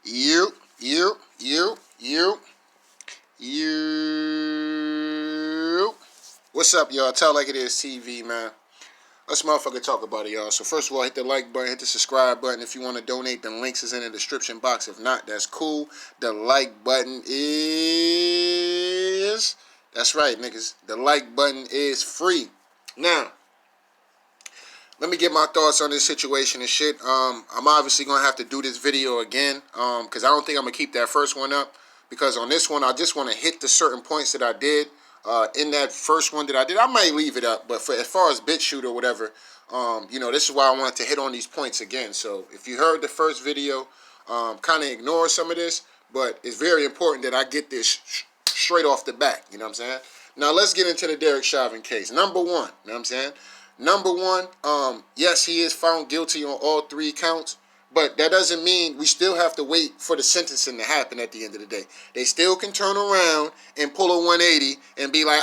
You. What's up, y'all? Tell Like It Is TV, man. Let's motherfucker talk about it, y'all. So first of all, hit the like button, hit the subscribe button. If you want to donate, the links is in the description box. If not, that's cool. The like button is... That's right, niggas. The like button is free. Now, let me get my thoughts on this situation and shit. I'm obviously going to have to do this video again because I don't think I'm going to keep that first one up. Because on this one, I just want to hit the certain points that I did in that first one that I did. I might leave it up, but as far as BitChute or whatever, this is why I wanted to hit on these points again. So if you heard the first video, kind of ignore some of this, but it's very important that I get this straight off the bat. You know what I'm saying? Now let's get into the Derek Chauvin case. Number one, you know what I'm saying? Number one, yes, he is found guilty on all 3 counts, but that doesn't mean we still have to wait for the sentencing to happen at the end of the day. They still can turn around and pull a 180 and be like,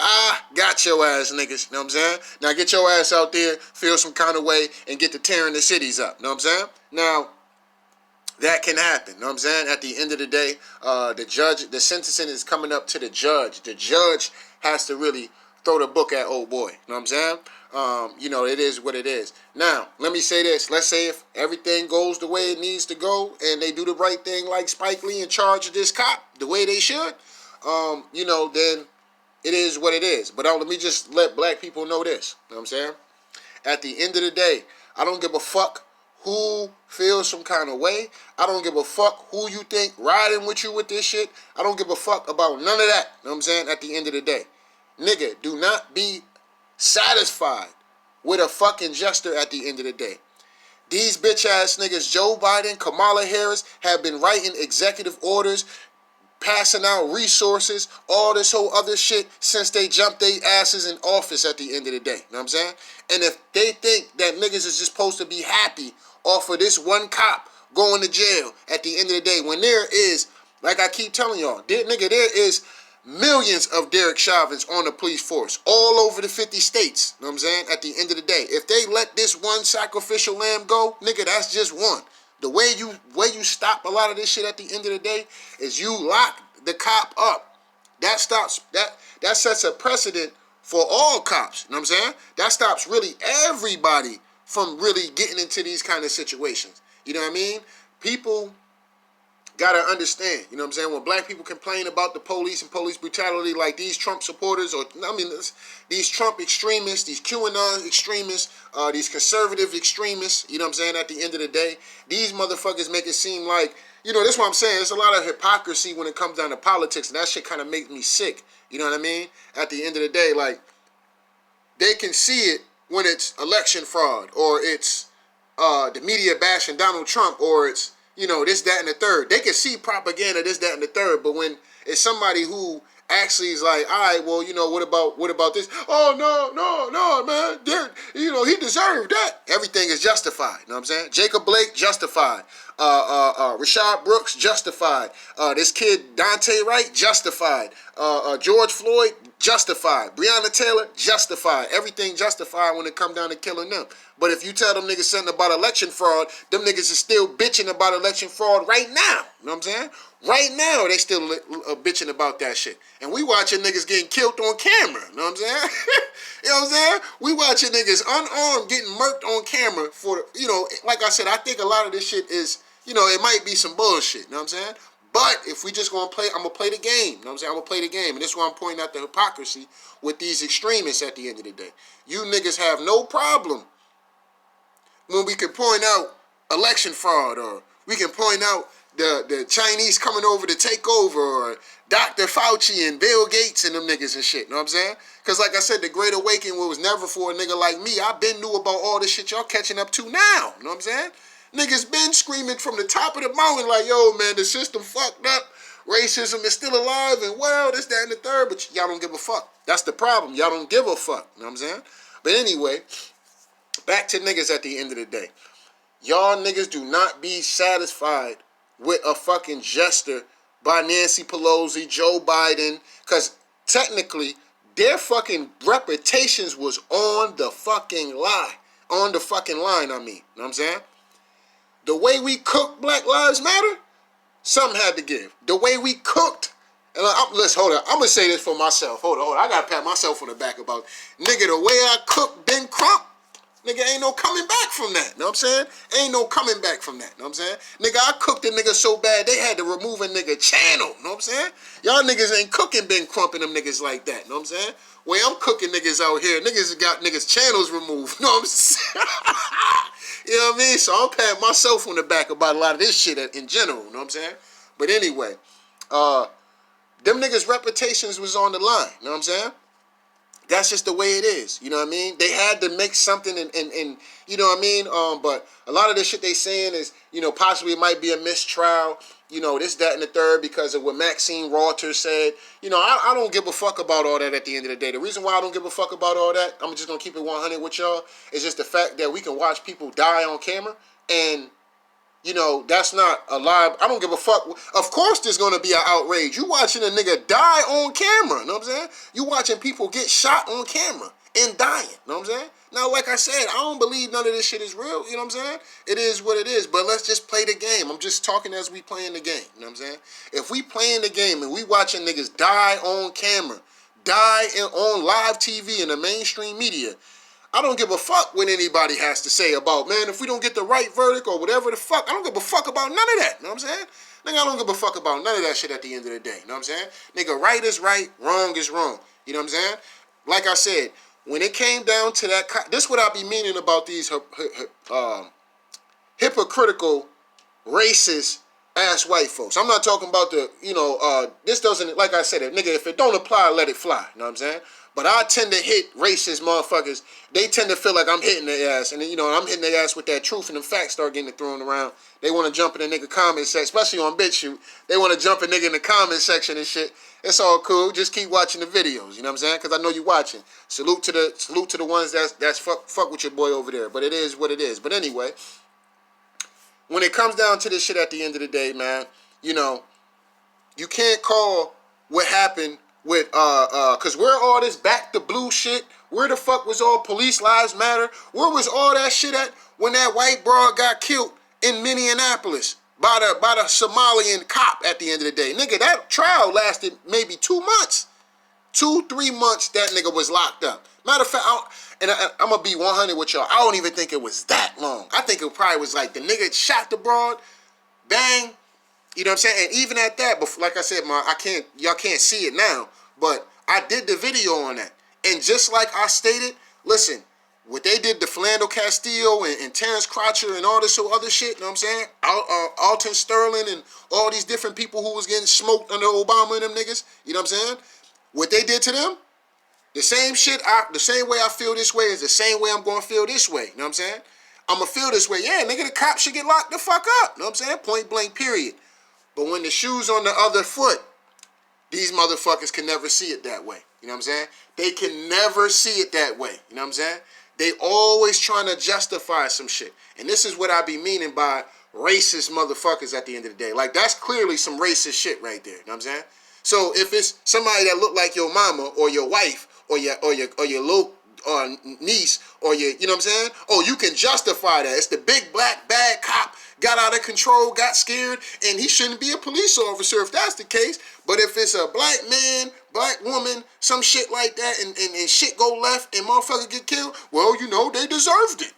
got your ass, niggas. You know what I'm saying? Now get your ass out there, feel some kind of way, and get to tearing the cities up. You know what I'm saying? Now, that can happen. You know what I'm saying? At the end of the day, the sentencing is coming up to the judge. The judge has to really throw the book at old boy. You know what I'm saying? It is what it is. Now, let me say this. Let's say if everything goes the way it needs to go and they do the right thing like Spike Lee and charge this cop the way they should, then it is what it is. But let me just let black people know this. You know what I'm saying? At the end of the day, I don't give a fuck who feels some kind of way. I don't give a fuck who you think riding with you with this shit. I don't give a fuck about none of that. You know what I'm saying? At the end of the day. Nigga, do not be satisfied with a fucking jester at the end of the day. These bitch ass niggas, Joe Biden, Kamala Harris, have been writing executive orders, passing out resources, all this whole other shit since they jumped their asses in office at the end of the day. You know what I'm saying? And if they think that niggas is just supposed to be happy off of this one cop going to jail at the end of the day, when there is, like I keep telling y'all, there is millions of Derek Chauvins on the police force all over the 50 states. You know what I'm saying? At the end of the day, if they let this one sacrificial lamb go, nigga, that's just one. The way you stop a lot of this shit at the end of the day is you lock the cop up. That sets a precedent for all cops. You know what I'm saying? That stops really everybody from really getting into these kind of situations. You know what I mean? People gotta understand, you know what I'm saying? When black people complain about the police and police brutality, like these Trump supporters, these Trump extremists, these QAnon extremists, these conservative extremists, you know what I'm saying? At the end of the day, these motherfuckers make it seem like, that's what I'm saying. There's a lot of hypocrisy when it comes down to politics, and that shit kind of makes me sick. You know what I mean? At the end of the day, like, they can see it when it's election fraud, or it's the media bashing Donald Trump, or it's this, that, and the third. They can see propaganda, this, that, and the third. But when it's somebody who actually is like, all right, well, what about this? Oh, no, man. He deserved that. Everything is justified. You know what I'm saying? Jacob Blake, justified. Rashad Brooks, justified. This kid, Dante Wright, justified. George Floyd, justified. Breonna Taylor, justified. Everything justified when it come down to killing them. But if you tell them niggas something about election fraud, them niggas is still bitching about election fraud right now. You know what I'm saying? Right now, they still bitching about that shit. And we watching niggas getting killed on camera. You know what I'm saying? You know what I'm saying? We watching niggas unarmed getting murked on camera for, like I said, I think a lot of this shit is, it might be some bullshit. You know what I'm saying? But if we just going to play, I'm going to play the game. You know what I'm saying? I'm going to play the game. And this is why I'm pointing out the hypocrisy with these extremists at the end of the day. You niggas have no problem when we can point out election fraud, or we can point out the Chinese coming over to take over, or Dr. Fauci and Bill Gates and them niggas and shit. You know what I'm saying? Because like I said, the Great Awakening was never for a nigga like me. I been knew about all this shit y'all catching up to now. You know what I'm saying? Niggas been screaming from the top of the mountain like, yo, man, the system fucked up. Racism is still alive, and well, this, that, and the third, but y'all don't give a fuck. That's the problem. Y'all don't give a fuck. You know what I'm saying? But anyway, back to niggas at the end of the day. Y'all niggas do not be satisfied with a fucking jester by Nancy Pelosi, Joe Biden, because technically their fucking reputations was on the fucking line. On the fucking line, I mean. You know what I'm saying? The way we cook Black Lives Matter, Something had to give. The way we cooked. And let's hold on. I'm gonna say this for myself. Hold on. I gotta pat myself on the back about, nigga, the way I cooked Ben Crump. Nigga, ain't no coming back from that. Know what I'm saying? Ain't no coming back from that. Know what I'm saying? Nigga, I cooked a nigga so bad they had to remove a nigga channel. Know what I'm saying? Y'all niggas ain't cooking Ben Crump and them niggas like that. Know what I'm saying? Way I'm cooking niggas out here, niggas got niggas channels removed. Know what I'm saying? You know what I mean? So I'm patting myself on the back about a lot of this shit in general. Know what I'm saying? But anyway, them niggas' reputations was on the line. Know what I'm saying? That's just the way it is. You know what I mean? They had to make something and you know what I mean? But a lot of the shit they saying is, you know, possibly it might be a mistrial, you know, this, that, and the third because of what Maxine Walters said. You know, I don't give a fuck about all that at the end of the day. The reason why I don't give a fuck about all that, I'm just going to keep it 100 with y'all, is just the fact that we can watch people die on camera and, you know, that's not a lie. I don't give a fuck. Of course there's going to be an outrage. You watching a nigga die on camera. Know what I'm saying? You watching people get shot on camera and dying. Know what I'm saying? Now, like I said, I don't believe none of this shit is real. You know what I'm saying? It is what it is. But let's just play the game. I'm just talking as we playing the game. You know what I'm saying? If we playing the game and we watching niggas die on camera, die on live TV in the mainstream media, I don't give a fuck what anybody has to say about, man, if we don't get the right verdict or whatever the fuck, I don't give a fuck about none of that. You know what I'm saying? Nigga, I don't give a fuck about none of that shit at the end of the day. You know what I'm saying? Nigga, right is right, wrong is wrong. You know what I'm saying? Like I said, when it came down to that, this is what I be meaning about these hypocritical, racist ass white folks. I'm not talking about the, you know, this doesn't, like I said, nigga, if it don't apply, let it fly. You know what I'm saying? But I tend to hit racist motherfuckers. They tend to feel like I'm hitting their ass. And then, you know, I'm hitting their ass with that truth and the facts start getting thrown around. They want to jump in the nigga comment section, especially on BitChute. They want to jump a nigga in the comment section and shit. It's all cool. Just keep watching the videos. You know what I'm saying? Because I know you watching. Salute to the ones that's fuck with your boy over there. But it is what it is. But anyway, when it comes down to this shit at the end of the day, man, you know, you can't call what happened with cause where all this back to blue shit, where the fuck was all police lives matter? Where was all that shit at when that white broad got killed in Minneapolis by the Somalian cop at the end of the day? Nigga, that trial lasted maybe 2 months. 2-3 months that nigga was locked up. Matter of fact, I'm gonna be 100 with y'all. I don't even think it was that long. I think it probably was like the nigga shot the broad, bang. You know what I'm saying? And even at that, but like I said, y'all can't see it now, but I did the video on that. And just like I stated, listen, what they did to Philando Castillo and Terrence Crotcher and all this other shit, you know what I'm saying? Alton Sterling and all these different people who was getting smoked under Obama and them niggas, you know what I'm saying? What they did to them, the same shit, the same way I feel this way is the same way I'm going to feel this way, you know what I'm saying? I'm going to feel this way. Yeah, nigga, the cops should get locked the fuck up, you know what I'm saying? Point blank, period. But when the shoe's on the other foot, these motherfuckers can never see it that way. You know what I'm saying? They can never see it that way. You know what I'm saying? They always trying to justify some shit. And this is what I be meaning by racist motherfuckers at the end of the day. Like, that's clearly some racist shit right there. You know what I'm saying? So if it's somebody that look like your mama or your wife or your little niece or your, you know what I'm saying? Oh, you can justify that. It's the big black bad cop got out of control, got scared, and he shouldn't be a police officer if that's the case. But if it's a black man, black woman, some shit like that, and shit go left and motherfucker get killed, well, you know, they deserved it.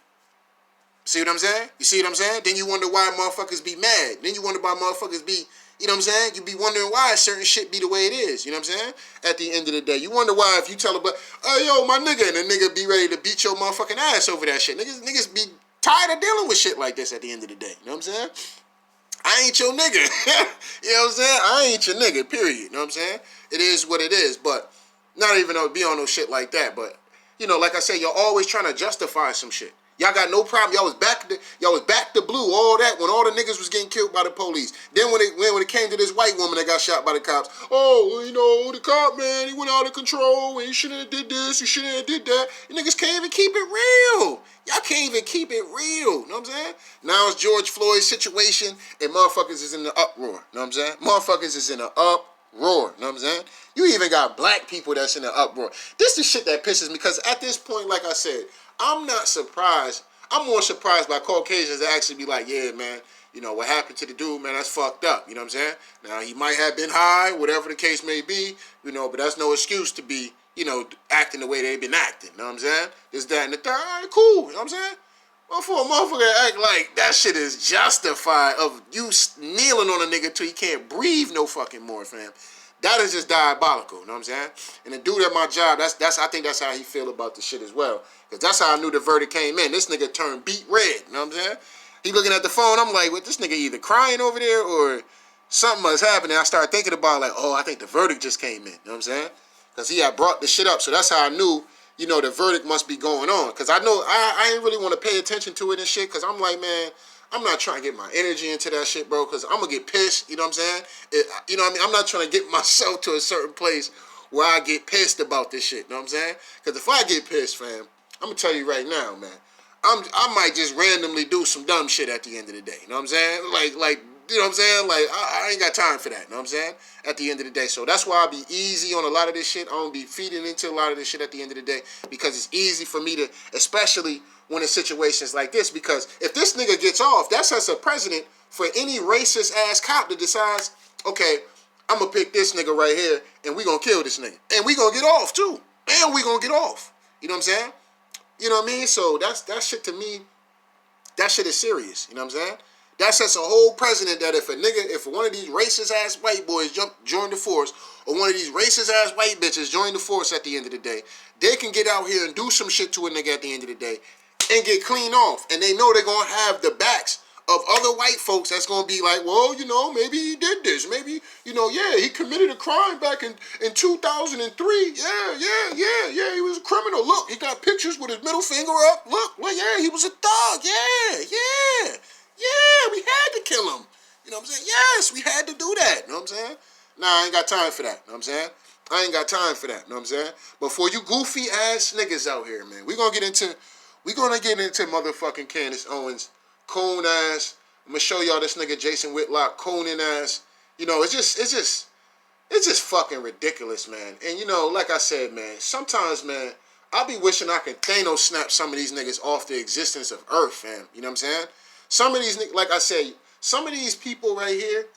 See what I'm saying? You see what I'm saying? Then you wonder why motherfuckers be mad. Then you wonder why motherfuckers be, you know what I'm saying? You be wondering why certain shit be the way it is. You know what I'm saying? At the end of the day. You wonder why if you tell a but, hey, yo, my nigga, and the nigga be ready to beat your motherfucking ass over that shit. Niggas be tired of dealing with shit like this at the end of the day. You know what I'm saying? I ain't your nigga. You know what I'm saying? I ain't your nigga, period. You know what I'm saying? It is what it is, but not even be on no shit like that. But, you know, like I said, you're always trying to justify some shit. Y'all got no problem. Y'all was back to blue, all that, when all the niggas was getting killed by the police. Then when it came to this white woman that got shot by the cops, oh, well, you know, the cop, man, he went out of control, and he shouldn't have did this, he shouldn't have did that. You niggas can't even keep it real. Y'all can't even keep it real. You know what I'm saying? Now it's George Floyd's situation, and motherfuckers is in the uproar. You know what I'm saying? Motherfuckers is in the uproar. You know what I'm saying? You even got black people that's in the uproar. This is shit that pisses me, because at this point, like I said, I'm not surprised I'm more surprised by Caucasians that actually be like, yeah, man, you know, what happened to the dude, man, that's fucked up. You know what I'm saying? Now, he might have been high, whatever the case may be, you know, but that's no excuse to be, you know, acting the way they've been acting. You know what I'm saying? This, that, and the third. All right, cool. You know what I'm saying? Well, for a motherfucker to act like that shit is justified of you kneeling on a nigga till he can't breathe no fucking more, fam. That is just diabolical, you know what I'm saying? And the dude at my job, that's I think that's how he feel about the shit as well. Because that's how I knew the verdict came in. This nigga turned beet red, you know what I'm saying? He looking at the phone, I'm like, what, this nigga either crying over there or something must happen. And I started thinking about like, oh, I think the verdict just came in, you know what I'm saying? Because he had brought the shit up. So that's how I knew, you know, the verdict must be going on. Because I know I ain't really want to pay attention to it and shit. Because I'm like, man, I'm not trying to get my energy into that shit, bro. Because I'm going to get pissed, you know what I'm saying? You know what I mean? I'm not trying to get myself to a certain place where I get pissed about this shit, you know what I'm saying? Because if I get pissed, fam, I'm going to tell you right now, man. I might just randomly do some dumb shit at the end of the day, you know what I'm saying? Like you know what I'm saying? Like, I ain't got time for that, you know what I'm saying? At the end of the day. So that's why I be easy on a lot of this shit. I don't be feeding into a lot of this shit at the end of the day because it's easy for me to, especially when in situations like this, because if this nigga gets off, that sets a precedent for any racist-ass cop that decides, okay, I'm going to pick this nigga right here and we going to kill this nigga. And we going to get off, too. And we going to get off. You know what I'm saying? You know what I mean? So that shit to me, that shit is serious. You know what I'm saying? That sets a whole precedent that if one of these racist ass white boys join the force, or one of these racist ass white bitches join the force at the end of the day, they can get out here and do some shit to a nigga at the end of the day and get clean off. And they know they're gonna have the backs of other white folks that's gonna be like, well, you know, maybe he did this. Maybe, you know, yeah, he committed a crime back in 2003. Yeah, he was a criminal. Look, he got pictures with his middle finger up. Look, well, yeah, he was a thug. Yeah, we had to kill him. You know what I'm saying? Yes, we had to do that. You know what I'm saying? Nah, I ain't got time for that. You know what I'm saying? I ain't got time for that. You know what I'm saying? But for you goofy ass niggas out here, man, we're gonna get into motherfucking Candace Owens, coon ass. I'm gonna show y'all this nigga Jason Whitlock, cooning ass. You know, it's just fucking ridiculous, man. And you know, like I said, man, sometimes, man, I be wishing I could Thanos snap some of these niggas off the existence of Earth, fam. You know what I'm saying? Some of these, like I said, some of these people right here,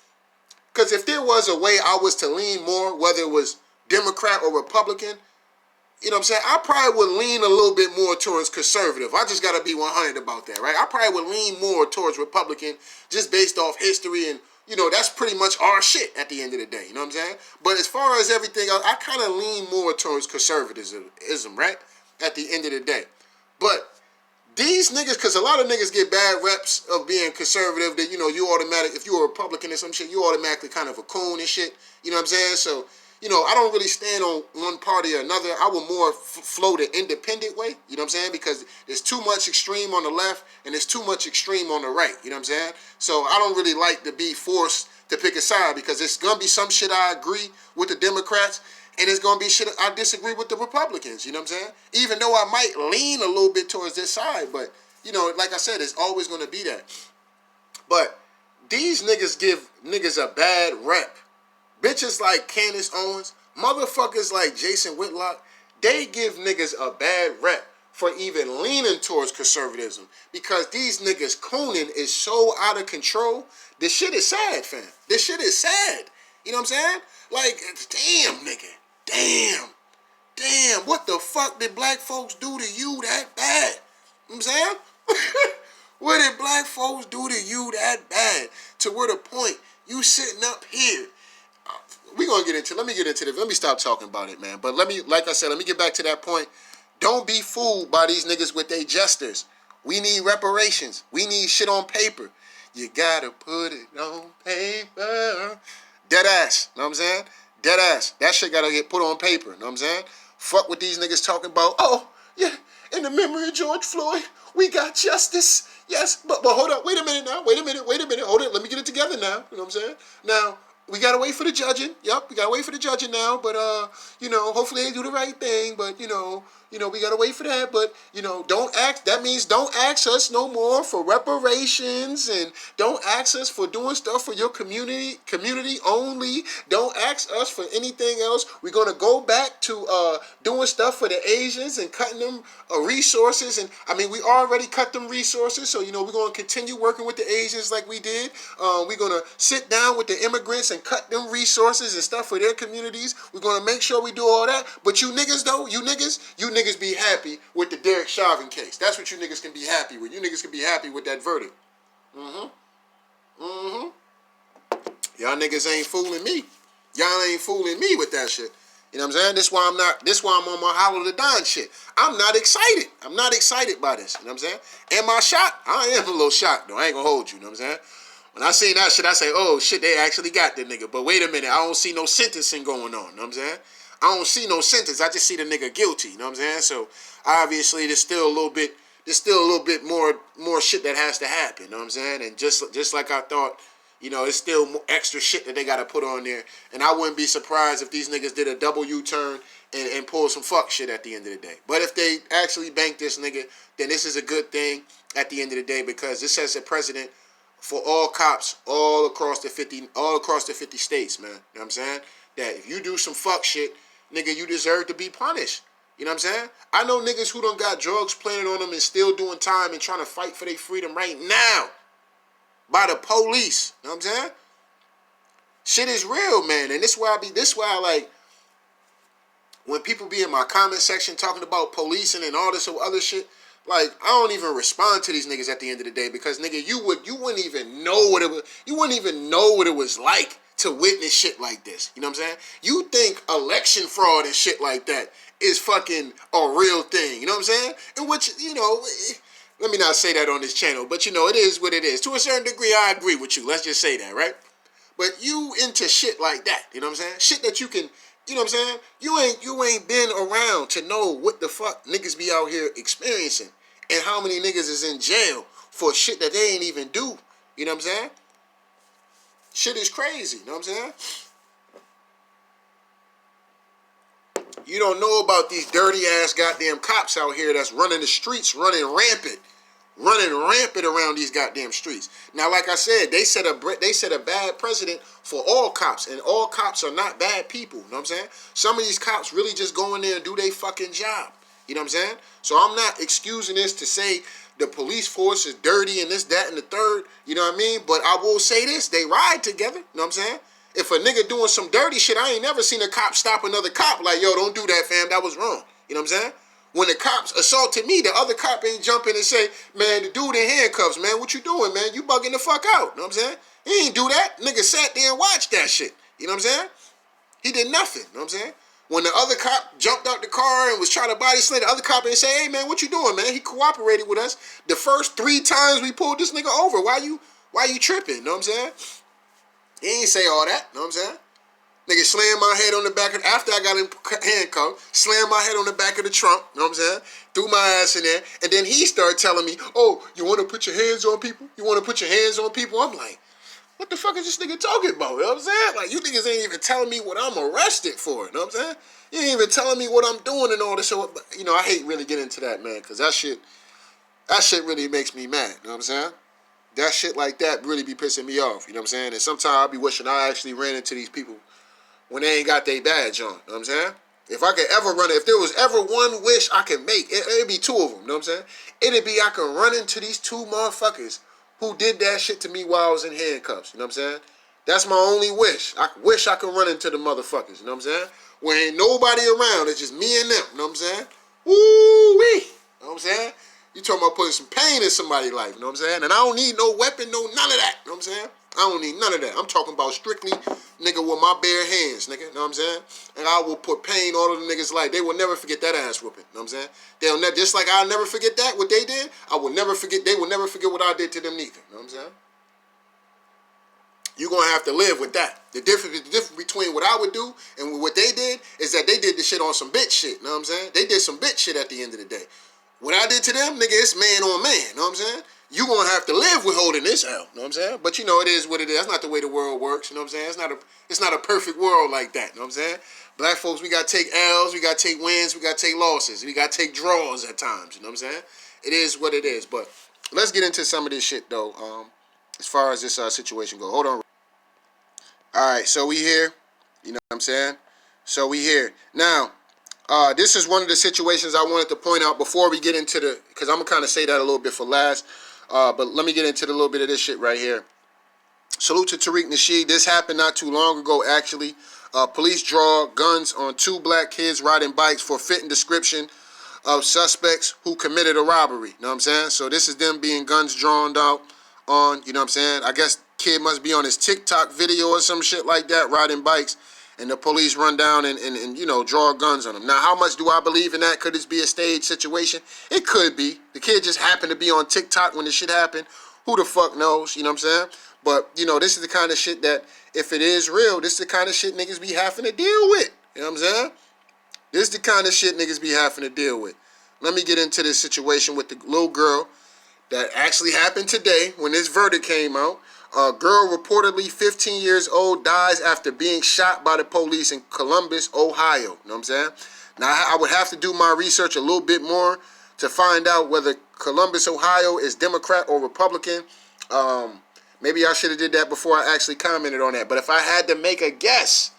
because if there was a way I was to lean more, whether it was Democrat or Republican, you know what I'm saying, I probably would lean a little bit more towards conservative. I just got to be 100 about that, right? I probably would lean more towards Republican just based off history and, you know, that's pretty much our shit at the end of the day, you know what I'm saying? But as far as everything else, I kind of lean more towards conservatism, right? At the end of the day. But these niggas, because a lot of niggas get bad reps of being conservative, that, you know, you automatic, if you're a Republican or some shit, you automatically kind of a coon and shit, you know what I'm saying? So, you know, I don't really stand on one party or another. I will more flow the independent way, you know what I'm saying? Because there's too much extreme on the left and there's too much extreme on the right, you know what I'm saying? So I don't really like to be forced to pick a side because it's going to be some shit I agree with the Democrats and it's going to be shit I disagree with the Republicans, you know what I'm saying? Even though I might lean a little bit towards this side, but, you know, like I said, it's always going to be that. But these niggas give niggas a bad rep. Bitches like Candace Owens, motherfuckers like Jason Whitlock, they give niggas a bad rep for even leaning towards conservatism because these niggas cooning is so out of control. This shit is sad, fam. This shit is sad. You know what I'm saying? Like, damn, nigga. Damn, what the fuck did black folks do to you that bad? You know what I'm saying? What did black folks do to you that bad? To where the point you sitting up here. Let me get into this. Let me stop talking about it, man. But like I said, let me get back to that point. Don't be fooled by these niggas with they jesters. We need reparations. We need shit on paper. You gotta put it on paper. Dead ass. Know what I'm saying? Dead ass. That shit gotta get put on paper. Know what I'm saying? Fuck what these niggas talking about. Oh, yeah, in the memory of George Floyd, we got justice. Yes, but hold up. Wait a minute now. Wait a minute. Hold it. Let me get it together now. You know what I'm saying? Now, we gotta wait for the judging. Yep, we gotta wait for the judging now. But, you know, hopefully they do the right thing. But, you know, we gotta wait for that. But don't ask. That means don't ask us no more for reparations, and don't ask us for doing stuff for your community only. Don't ask us for anything else. We're gonna go back to doing stuff for the Asians and cutting them resources. And I mean, we already cut them resources, so we're gonna continue working with the Asians like we did. We're gonna sit down with the immigrants and cut them resources and stuff for their communities. We're gonna make sure we do all that. But you niggas though, you niggas be happy with the Derek Chauvin case. That's what you niggas can be happy with. You niggas can be happy with that verdict. Y'all niggas ain't fooling me. Y'all ain't fooling me with that shit. You know what I'm saying? This why I'm on my Hollow the Don shit. I'm not excited. I'm not excited by this. You know what I'm saying? Am I shocked? I am a little shocked though. I ain't gonna hold you. You know what I'm saying? When I seen that shit, I say, oh shit, they actually got the nigga. But wait a minute, I don't see no sentencing going on. You know what I'm saying? I don't see no sentence. I just see the nigga guilty. You know what I'm saying? So obviously there's still a little bit more shit that has to happen. You know what I'm saying? And just like I thought, it's still more extra shit that they got to put on there. And I wouldn't be surprised if these niggas did a double U-turn and pull some fuck shit at the end of the day. But if they actually bank this nigga, then this is a good thing at the end of the day, because this sets a precedent for all cops all across the 50 states, man. You know what I'm saying? That if you do some fuck shit, nigga, you deserve to be punished. You know what I'm saying? I know niggas who done got drugs planted on them and still doing time and trying to fight for their freedom right now by the police. You know what I'm saying? Shit is real, man. And this why I like, when people be in my comment section talking about policing and all this other shit, like, I don't even respond to these niggas at the end of the day, because nigga, you wouldn't even know what it was like to witness shit like this. You know what I'm saying? You think election fraud and shit like that is fucking a real thing. You know what I'm saying? And which, let me not say that on this channel, but it is what it is. To a certain degree, I agree with you. Let's just say that, right? But you into shit like that, you know what I'm saying? Shit that you can, you know what I'm saying? You ain't been around to know what the fuck niggas be out here experiencing and how many niggas is in jail for shit that they ain't even do. You know what I'm saying? Shit is crazy, you know what I'm saying? You don't know about these dirty ass goddamn cops out here that's running the streets, running rampant around these goddamn streets. Now, like I said, they set a bad precedent for all cops, and all cops are not bad people. You know what I'm saying? Some of these cops really just go in there and do their fucking job. You know what I'm saying? So I'm not excusing this to say the police force is dirty and this, that, and the third. You know what I mean? But I will say this: they ride together. You know what I'm saying? If a nigga doing some dirty shit, I ain't never seen a cop stop another cop like, yo, don't do that, fam. That was wrong. You know what I'm saying? When the cops assaulted me, the other cop ain't jumping and say, man, the dude in handcuffs, man, what you doing, man? You bugging the fuck out. You know what I'm saying? He ain't do that. Nigga sat there and watched that shit. You know what I'm saying? He did nothing. You know what I'm saying? When the other cop jumped out the car and was trying to body slam, the other cop ain't say, hey, man, what you doing, man? He cooperated with us. The first 3 times we pulled this nigga over. Why you tripping? You know what I'm saying? He ain't say all that. You know what I'm saying? Nigga slammed my head on the back of, after I got him handcuffed, slammed my head on the back of the trunk, you know what I'm saying? Threw my ass in there, and then he started telling me, oh, you want to put your hands on people? You want to put your hands on people? I'm like, what the fuck is this nigga talking about? You know what I'm saying? Like, you niggas ain't even telling me what I'm arrested for, you know what I'm saying? You ain't even telling me what I'm doing and all this shit. But, I hate really getting into that, man, because that shit really makes me mad, you know what I'm saying? That shit like that really be pissing me off, you know what I'm saying? And sometimes I be wishing I actually ran into these people when they ain't got their badge on, you know what I'm saying? If I could ever if there was ever one wish I could make, it'd be 2 of them, you know what I'm saying? It'd be I could run into these 2 motherfuckers who did that shit to me while I was in handcuffs, you know what I'm saying? That's my only wish. I wish I could run into the motherfuckers, you know what I'm saying? When ain't nobody around, it's just me and them, you know what I'm saying? Woo-wee, you know what I'm saying? You talking about putting some pain in somebody's life, you know what I'm saying? And I don't need no weapon, none of that, you know what I'm saying? I don't need none of that. I'm talking about strictly, nigga, with my bare hands, nigga, you know what I'm saying? And I will put pain all of the niggas' life. They will never forget that ass whooping, you know what I'm saying? They'll never, just like I'll never forget that, what they did, they will never forget what I did to them neither, you know what I'm saying? You're going to have to live with that. The difference between what I would do and what they did is that they did the shit on some bitch shit, you know what I'm saying? They did some bitch shit at the end of the day. What I did to them, nigga, it's man on man, you know what I'm saying? you gonna have to live with holding this L. You know what I'm saying? But you know, it is what it is. That's not the way the world works. You know what I'm saying? It's not a perfect world like that. You know what I'm saying? Black folks, we gotta take L's, we gotta take wins, we gotta take losses, we gotta take draws at times. You know what I'm saying? It is what it is. But let's get into some of this shit though. As far as this situation go, hold on. All right, so we here. You know what I'm saying? So we here now. This is one of the situations I wanted to point out before we get into the, because I'm gonna kind of say that a little bit for last. But let me get into the little bit of this shit right here. Salute to Tariq Nasheed. This happened not too long ago, actually. Police draw guns on 2 black kids riding bikes for fitting description of suspects who committed a robbery. You know what I'm saying? So this is them being guns drawn out on, you know what I'm saying? I guess kid must be on his TikTok video or some shit like that, riding bikes, and the police run down and you know, draw guns on him. Now, how much do I believe in that? Could this be a staged situation? It could be. The kid just happened to be on TikTok when this shit happened. Who the fuck knows? You know what I'm saying? But, you know, this is the kind of shit that, if it is real, this is the kind of shit niggas be having to deal with. You know what I'm saying? This is the kind of shit niggas be having to deal with. Let me get into this situation with the little girl that actually happened today when this verdict came out. A girl reportedly 15 years old dies after being shot by the police in Columbus, Ohio. You know what I'm saying? Now, I would have to do my research a little bit more to find out whether Columbus, Ohio is Democrat or Republican. Maybe I should have did that before I actually commented on that. But if I had to make a guess,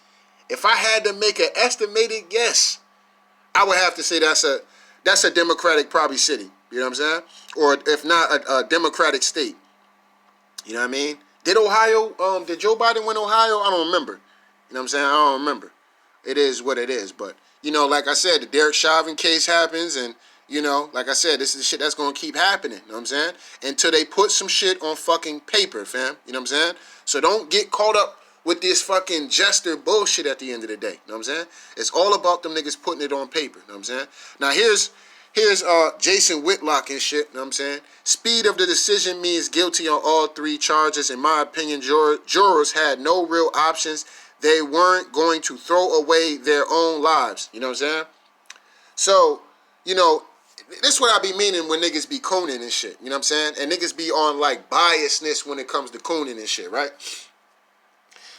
if I had to make an estimated guess, I would have to say that's a Democratic probably city. You know what I'm saying? Or if not, a Democratic state. You know what I mean? Did Joe Biden win Ohio? I don't remember. You know what I'm saying? I don't remember. It is what it is. But, you know, like I said, the Derek Chauvin case happens, and, you know, like I said, this is the shit that's going to keep happening. You know what I'm saying? Until they put some shit on fucking paper, fam. You know what I'm saying? So don't get caught up with this fucking jester bullshit at the end of the day. You know what I'm saying? It's all about them niggas putting it on paper. You know what I'm saying? Now, here's Jason Whitlock and shit, you know what I'm saying? Speed of the decision means guilty on all 3 charges. In my opinion, jurors had no real options. They weren't going to throw away their own lives. You know what I'm saying? So, you know, this is what I be meaning when niggas be cooning and shit. You know what I'm saying? And niggas be on, like, biasness when it comes to cooning and shit, right?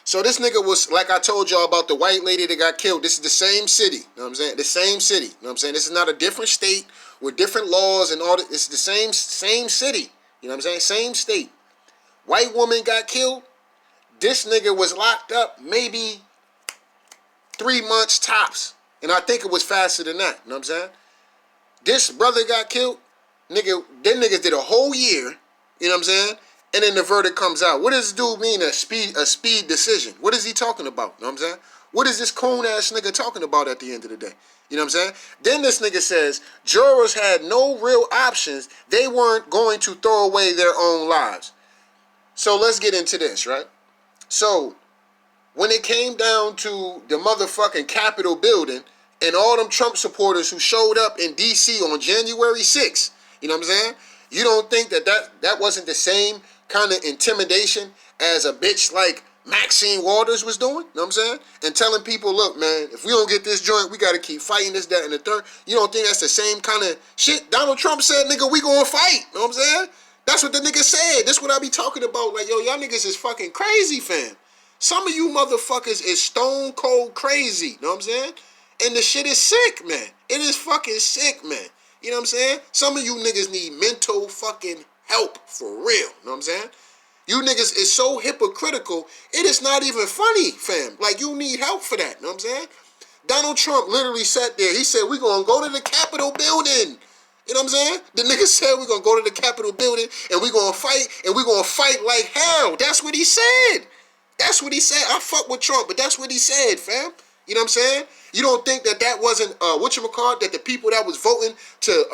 So this nigga was, like I told y'all about the white lady that got killed. This is the same city. You know what I'm saying? The same city. You know what I'm saying? This is not a different state with different laws and all that. It's the same city. You know what I'm saying? Same state. White woman got killed. This nigga was locked up maybe 3 months tops. And I think it was faster than that. You know what I'm saying? This brother got killed. Nigga, them niggas did a whole year. You know what I'm saying? And then the verdict comes out. What does this dude mean, a speed decision? What is he talking about? You know what I'm saying? What is this coon-ass nigga talking about at the end of the day? You know what I'm saying? Then this nigga says, jurors had no real options. They weren't going to throw away their own lives. So let's get into this, right? So, when it came down to the motherfucking Capitol building and all them Trump supporters who showed up in D.C. on January 6th, you know what I'm saying? You don't think that wasn't the same kind of intimidation as a bitch like Maxine Waters was doing? You know what I'm saying? And telling people, look, man, if we don't get this joint, we got to keep fighting this, that, and the third. You don't think that's the same kind of shit Donald Trump said, nigga, we gonna fight. You know what I'm saying? That's what the nigga said. That's what I be talking about. Like, yo, y'all niggas is fucking crazy, fam. Some of you motherfuckers is stone cold crazy. You know what I'm saying? And the shit is sick, man. It is fucking sick, man. You know what I'm saying? Some of you niggas need mental fucking help for real. You know what I'm saying? You niggas is so hypocritical, it is not even funny, fam. Like, you need help for that. You know what I'm saying? Donald Trump literally sat there. He said, we're going to go to the Capitol building. You know what I'm saying? The nigga said we're going to go to the Capitol building and we're going to fight, and we're going to fight like hell. That's what he said. That's what he said. I fuck with Trump, but that's what he said, fam. You know what I'm saying? You don't think that wasn't, whatchamacallit, that the people that was voting to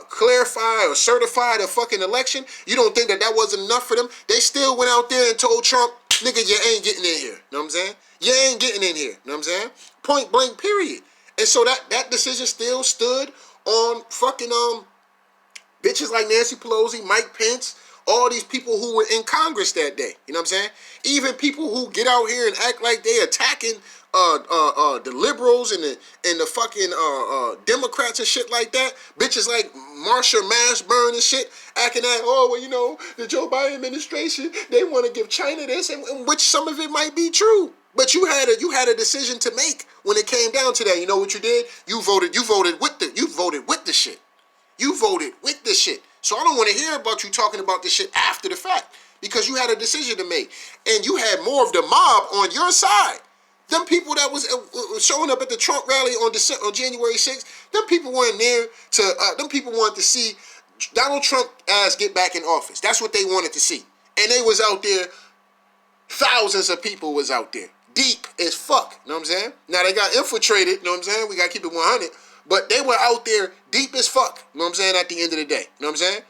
clarify or certify the fucking election, you don't think that wasn't enough for them? They still went out there and told Trump, nigga, you ain't getting in here. You know what I'm saying? You ain't getting in here. You know what I'm saying? Point blank, period. And so that decision still stood on fucking bitches like Nancy Pelosi, Mike Pence, all these people who were in Congress that day. You know what I'm saying? Even people who get out here and act like they attacking the liberals and the fucking Democrats and shit like that. Bitches like Marsha Mashburn and shit acting like, oh, well, you know, the Joe Biden administration, they want to give China this, and which some of it might be true. But you had a decision to make when it came down to that. You know what you did? You voted with the shit. You voted with the shit. So I don't want to hear about you talking about this shit after the fact, because you had a decision to make. And you had more of the mob on your side. Them people that was showing up at the Trump rally on January 6th, them people weren't there to, them people wanted to see Donald Trump ass get back in office. That's what they wanted to see. And they was out there, thousands of people was out there. Deep as fuck, you know what I'm saying? Now they got infiltrated, you know what I'm saying? We got to keep it 100. But they were out there deep as fuck, you know what I'm saying, at the end of the day. You know what I'm saying?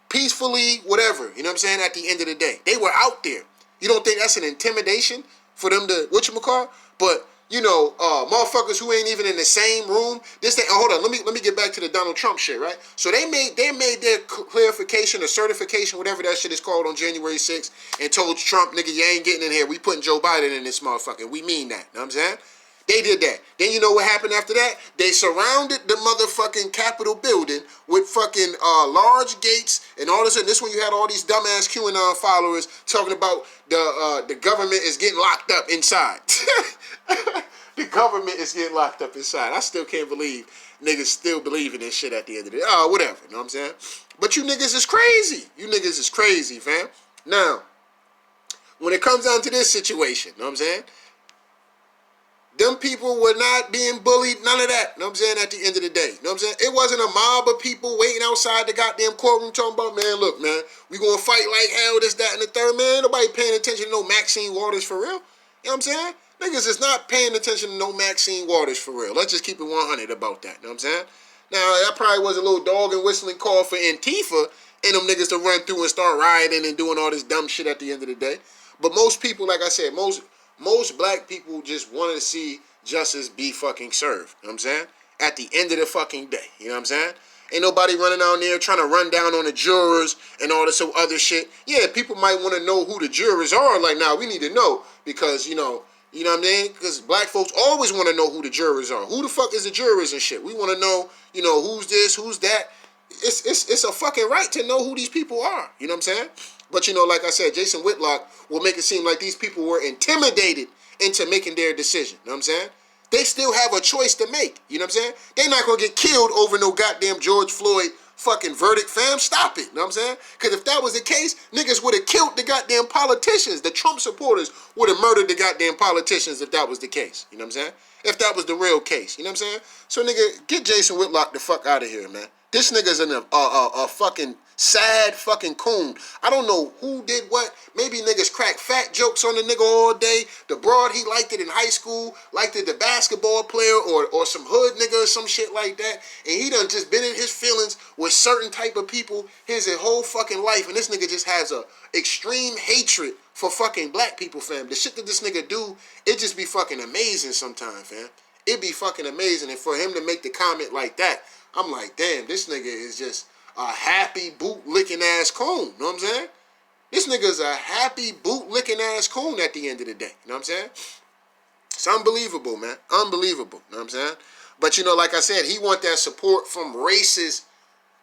Peacefully, whatever, you know what I'm saying, at the end of the day. They were out there. You don't think that's an intimidation for them to, whatchamacallit? But, you know, motherfuckers who ain't even in the same room. This thing, hold on, let me get back to the Donald Trump shit, right? So they made their clarification or certification, whatever that shit is called, on January 6th, and told Trump, nigga, you ain't getting in here. We putting Joe Biden in this motherfucker. We mean that. You know what I'm saying? They did that. Then you know what happened after that? They surrounded the motherfucking Capitol building with fucking large gates and all this. And this one you had all these dumbass QAnon followers talking about the government is getting locked up inside. The government is getting locked up inside. I still can't believe niggas still believe in this shit at the end of the day. Oh, whatever. You know what I'm saying? But you niggas is crazy. You niggas is crazy, fam. Now, when it comes down to this situation, you know what I'm saying? Them people were not being bullied, none of that, you know what I'm saying, at the end of the day. You know what I'm saying? It wasn't a mob of people waiting outside the goddamn courtroom talking about, man, look, man, we gonna fight like hell, this, that, and the third, man. Nobody paying attention to no Maxine Waters for real. You know what I'm saying? Niggas is not paying attention to no Maxine Waters for real. Let's just keep it 100 about that, you know what I'm saying? Now, that probably was a little dog and whistling call for Antifa and them niggas to run through and start rioting and doing all this dumb shit at the end of the day. But most people, like I said, most black people just wanted to see justice be fucking served. You know what I'm saying? At the end of the fucking day. You know what I'm saying? Ain't nobody running down there trying to run down on the jurors and all this other shit. Yeah, people might want to know who the jurors are. Like, now we need to know because, you know what I mean? Because black folks always want to know who the jurors are. Who the fuck is the jurors and shit? We want to know, you know, who's this, who's that. It's a fucking right to know who these people are. You know what I'm saying? But, you know, like I said, Jason Whitlock will make it seem like these people were intimidated into making their decision. You know what I'm saying? They still have a choice to make. You know what I'm saying? They're not going to get killed over no goddamn George Floyd fucking verdict, fam. Stop it. You know what I'm saying? Because if that was the case, niggas would have killed the goddamn politicians. The Trump supporters would have murdered the goddamn politicians if that was the case. You know what I'm saying? If that was the real case. You know what I'm saying? So, nigga, get Jason Whitlock the fuck out of here, man. This nigga's a fucking sad fucking coon. I don't know who did what. Maybe niggas crack fat jokes on the nigga all day. The broad, he liked it in high school. Liked it, the basketball player or some hood nigga or some shit like that. And he done just been in his feelings with certain type of people his whole fucking life. And this nigga just has a extreme hatred for fucking black people, fam. The shit that this nigga do, it just be fucking amazing sometimes, fam. It be fucking amazing. And for him to make the comment like that, I'm like, damn, this nigga is just a happy boot-licking ass coon. You know what I'm saying? This nigga's a happy boot-licking ass coon at the end of the day. You know what I'm saying? It's unbelievable, man. Unbelievable. You know what I'm saying? But, you know, like I said, he want that support from racist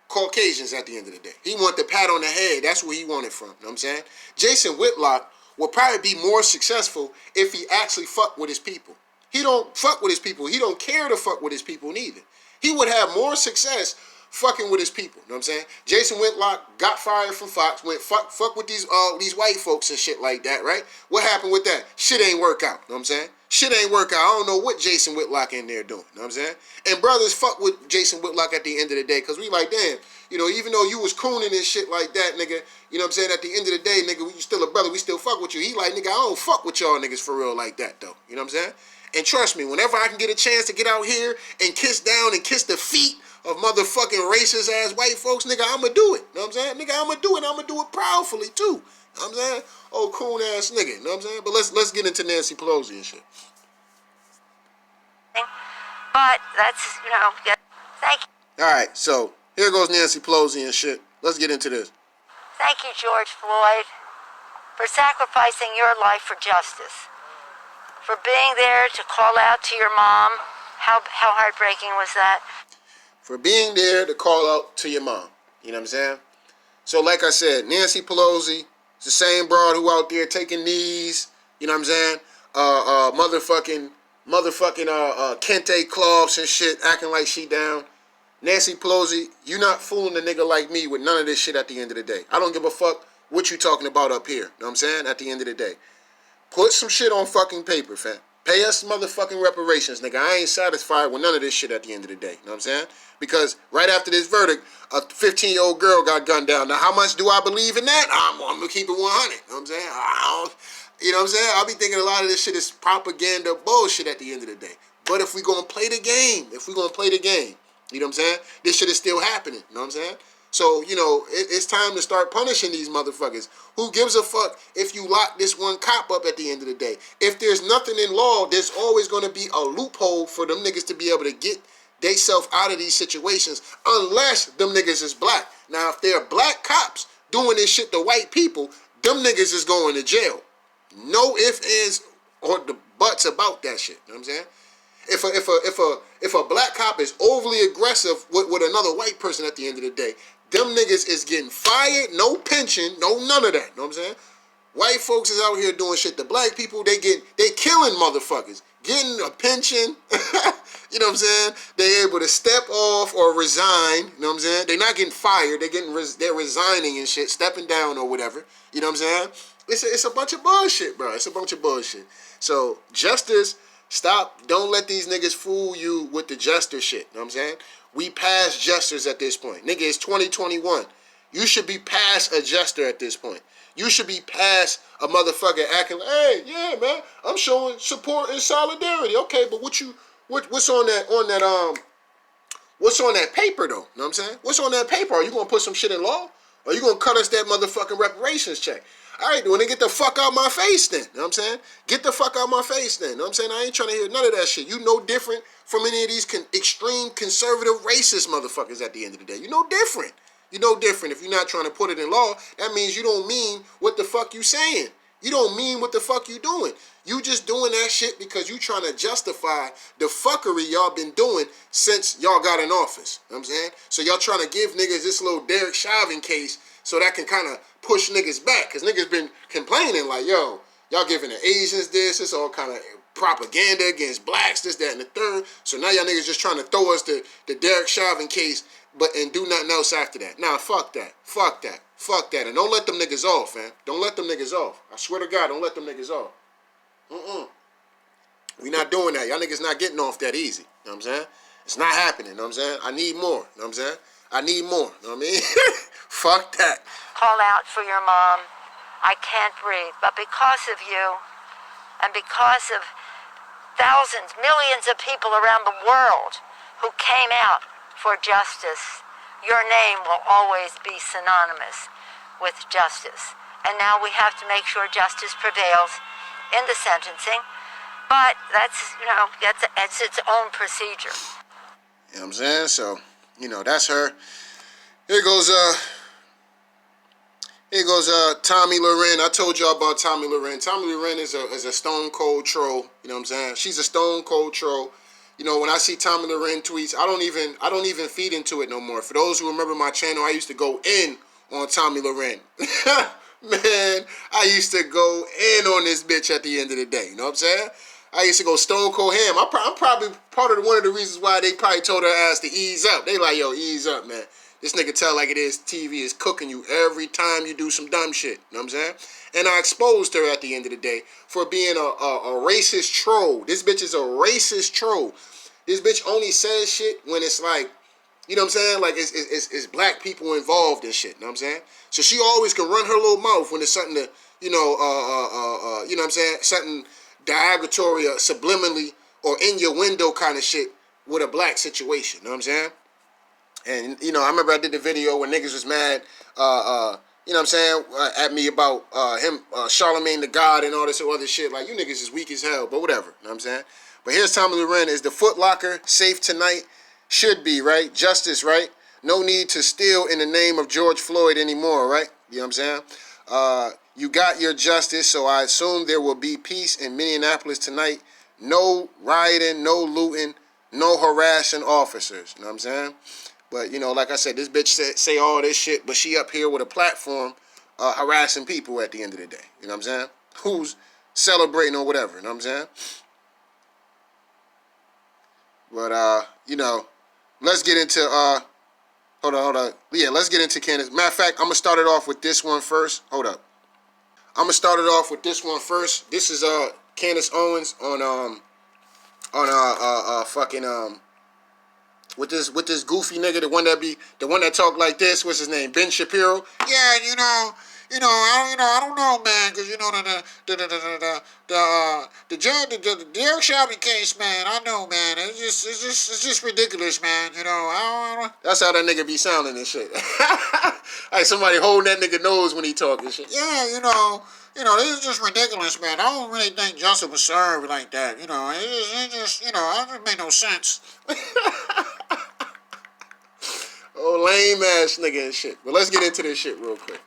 Caucasians at the end of the day. He want the pat on the head. That's where he want it from. You know what I'm saying? Jason Whitlock will probably be more successful if he actually fuck with his people. He don't fuck with his people. He don't care to fuck with his people neither. He would have more success fucking with his people. You know what I'm saying? Jason Whitlock got fired from Fox, went fuck with these white folks and shit like that, right? What happened with that? Shit ain't work out. You know what I'm saying? Shit ain't work out. I don't know what Jason Whitlock in there doing. You know what I'm saying? And brothers fuck with Jason Whitlock at the end of the day because we like, damn, you know, even though you was cooning and shit like that, nigga, you know what I'm saying? At the end of the day, nigga, you still a brother. We still fuck with you. He like, nigga, I don't fuck with y'all niggas for real like that, though. You know what I'm saying? And trust me, whenever I can get a chance to get out here and kiss down and kiss the feet of motherfucking racist ass white folks, nigga, I'ma do it. You know what I'm saying? Nigga, I'ma do it. I'ma do it proudly too. You know what I'm saying? Oh, coon ass nigga. You know what I'm saying? But let's get into Nancy Pelosi and shit. But that's, you know, yeah, thank you. Alright, so here goes Nancy Pelosi and shit. Let's get into this. Thank you, George Floyd, for sacrificing your life for justice, for being there to call out to your mom. How heartbreaking was that? For being there to call out to your mom. You know what I'm saying? So like I said, Nancy Pelosi is the same broad who out there taking knees. You know what I'm saying? Motherfucking Kente cloths and shit, acting like she down. Nancy Pelosi, you not fooling a nigga like me with none of this shit at the end of the day. I don't give a fuck what you talking about up here. You know what I'm saying? At the end of the day. Put some shit on fucking paper, fam. Pay us motherfucking reparations, nigga. I ain't satisfied with none of this shit at the end of the day. You know what I'm saying? Because right after this verdict, a 15-year-old girl got gunned down. Now, how much do I believe in that? I'm going to keep it 100. You know what I'm saying? You know what I'm saying? I'll be thinking a lot of this shit is propaganda bullshit at the end of the day. But if we going to play the game, you know what I'm saying? This shit is still happening. You know what I'm saying? So, you know, it's time to start punishing these motherfuckers. Who gives a fuck if you lock this one cop up at the end of the day? If there's nothing in law, there's always going to be a loophole for them niggas to be able to get theyself out of these situations unless them niggas is black. Now, if they're black cops doing this shit to white people, them niggas is going to jail. No ifs, ands, or the buts about that shit. You know what I'm saying? If a black cop is overly aggressive with another white person at the end of the day, them niggas is getting fired, no pension, no none of that. You know what I'm saying? White folks is out here doing shit to black people. They killing motherfuckers, getting a pension. You know what I'm saying? They able to step off or resign. You know what I'm saying? They're not getting fired. They're resigning and shit, stepping down or whatever. You know what I'm saying? It's a bunch of bullshit, bro. It's a bunch of bullshit. So justice. Stop. Don't let these niggas fool you with the jester shit. You know what I'm saying? We past jesters at this point. Nigga, it's 2021. You should be past a jester at this point. You should be past a motherfucker acting like, hey, yeah, man, I'm showing support and solidarity. Okay, but what's on that paper though? You know what I'm saying? What's on that paper? Are you gonna put some shit in law? Or are you gonna cut us that motherfucking reparations check? All right, well, then get the fuck out my face then. You know what I'm saying? Get the fuck out my face then. You know what I'm saying? I ain't trying to hear none of that shit. You no different from any of these extreme conservative racist motherfuckers at the end of the day. You no different. You no different. If you're not trying to put it in law, that means you don't mean what the fuck you saying. You don't mean what the fuck you doing. You just doing that shit because you trying to justify the fuckery y'all been doing since y'all got in office. You know what I'm saying? So y'all trying to give niggas this little Derek Chauvin case so that can kind of push niggas back. Because niggas been complaining like, yo, y'all giving the Asians this. It's all kind of propaganda against blacks, this, that, and the third. So now y'all niggas just trying to throw us the Derek Chauvin case and do nothing else after that. Nah, fuck that. Fuck that. Fuck that. And don't let them niggas off, man. Don't let them niggas off. I swear to God, don't let them niggas off. We not doing that. Y'all niggas not getting off that easy. You know what I'm saying? It's not happening. You know what I'm saying? I need more. You know what I'm saying? I need more. You know what I mean? Fuck that. Call out for your mom. I can't breathe. But because of you, and because of thousands, millions of people around the world who came out for justice, your name will always be synonymous with justice. And now we have to make sure justice prevails in the sentencing. But that's, you know, that's its own procedure. You know what I'm saying? So, you know, that's her. Here goes Tommy Loren. I told y'all about Tommy Loren. Tommy Loren is a stone cold troll. You know what I'm saying? She's a stone cold troll. You know, when I see Tommy Loren tweets, I don't even feed into it no more. For those who remember my channel, I used to go in on Tommy Loren. Man, I used to go in on this bitch at the end of the day. You know what I'm saying? I used to go stone cold ham. I'm probably part of one of the reasons why they probably told her ass to ease up. They like, yo, ease up, man. This nigga tell like it is. TV is cooking you every time you do some dumb shit. You know what I'm saying? And I exposed her at the end of the day for being a racist troll. This bitch is a racist troll. This bitch only says shit when it's like, you know what I'm saying? Like it's black people involved in shit. You know what I'm saying? So she always can run her little mouth when it's something to, you know what I'm saying? Something derogatory or subliminally or in your window kind of shit with a black situation. You know what I'm saying? And, you know, I remember I did the video when niggas was mad, you know what I'm saying, at me about him, Charlemagne the God and all this other shit. Like, you niggas is weak as hell, but whatever. You know what I'm saying? But here's Tommy Loren. Is the Foot Locker safe tonight? Should be, right? Justice, right? No need to steal in the name of George Floyd anymore, right? You know what I'm saying? You got your justice, so I assume there will be peace in Minneapolis tonight. No rioting, no looting, no harassing officers. You know what I'm saying? But, you know, like I said, this bitch say all this shit, but she up here with a platform harassing people at the end of the day. You know what I'm saying? Who's celebrating or whatever. You know what I'm saying? But, you know, let's get into, hold on. Yeah, let's get into Candace. Matter of fact, I'm going to start it off with this one first. Hold up. I'm going to start it off with this one first. This is, Candace Owens on fucking, with this goofy nigga, the one that talk like this. What's his name? Ben Shapiro. Yeah, I don't know, man, because the Derek Chauvin case, man. I know, man. It's just ridiculous, man. I don't. That's how that nigga be sounding and shit. Like somebody holding that nigga nose when he talking shit. Yeah, this is just ridiculous, man. I don't really think justice was served like that. It just made no sense. Oh, lame ass nigga and shit. But let's get into this shit real quick.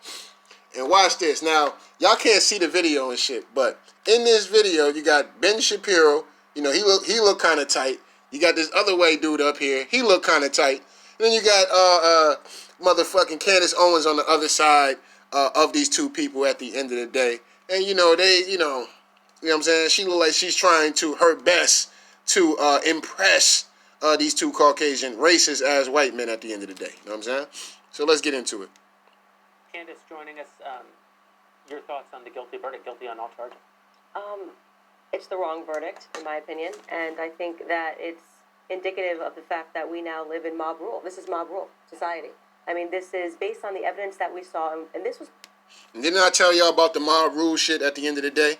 And watch this. Now, y'all can't see the video and shit, but in this video, you got Ben Shapiro. He look kind of tight. You got this other white dude up here. He look kind of tight. And then you got motherfucking Candace Owens on the other side of these two people at the end of the day. And you know what I'm saying? She look like she's trying to her best to impress these two Caucasian racist ass white men at the end of the day. You know what I'm saying? So let's get into it. Candace joining us. Your thoughts on the guilty verdict, guilty on all charges? It's the wrong verdict, in my opinion, and I think that it's indicative of the fact that we now live in mob rule. This is mob rule society. I mean, this is based on the evidence that we saw, and this was... And didn't I tell y'all about the mob rule shit at the end of the day?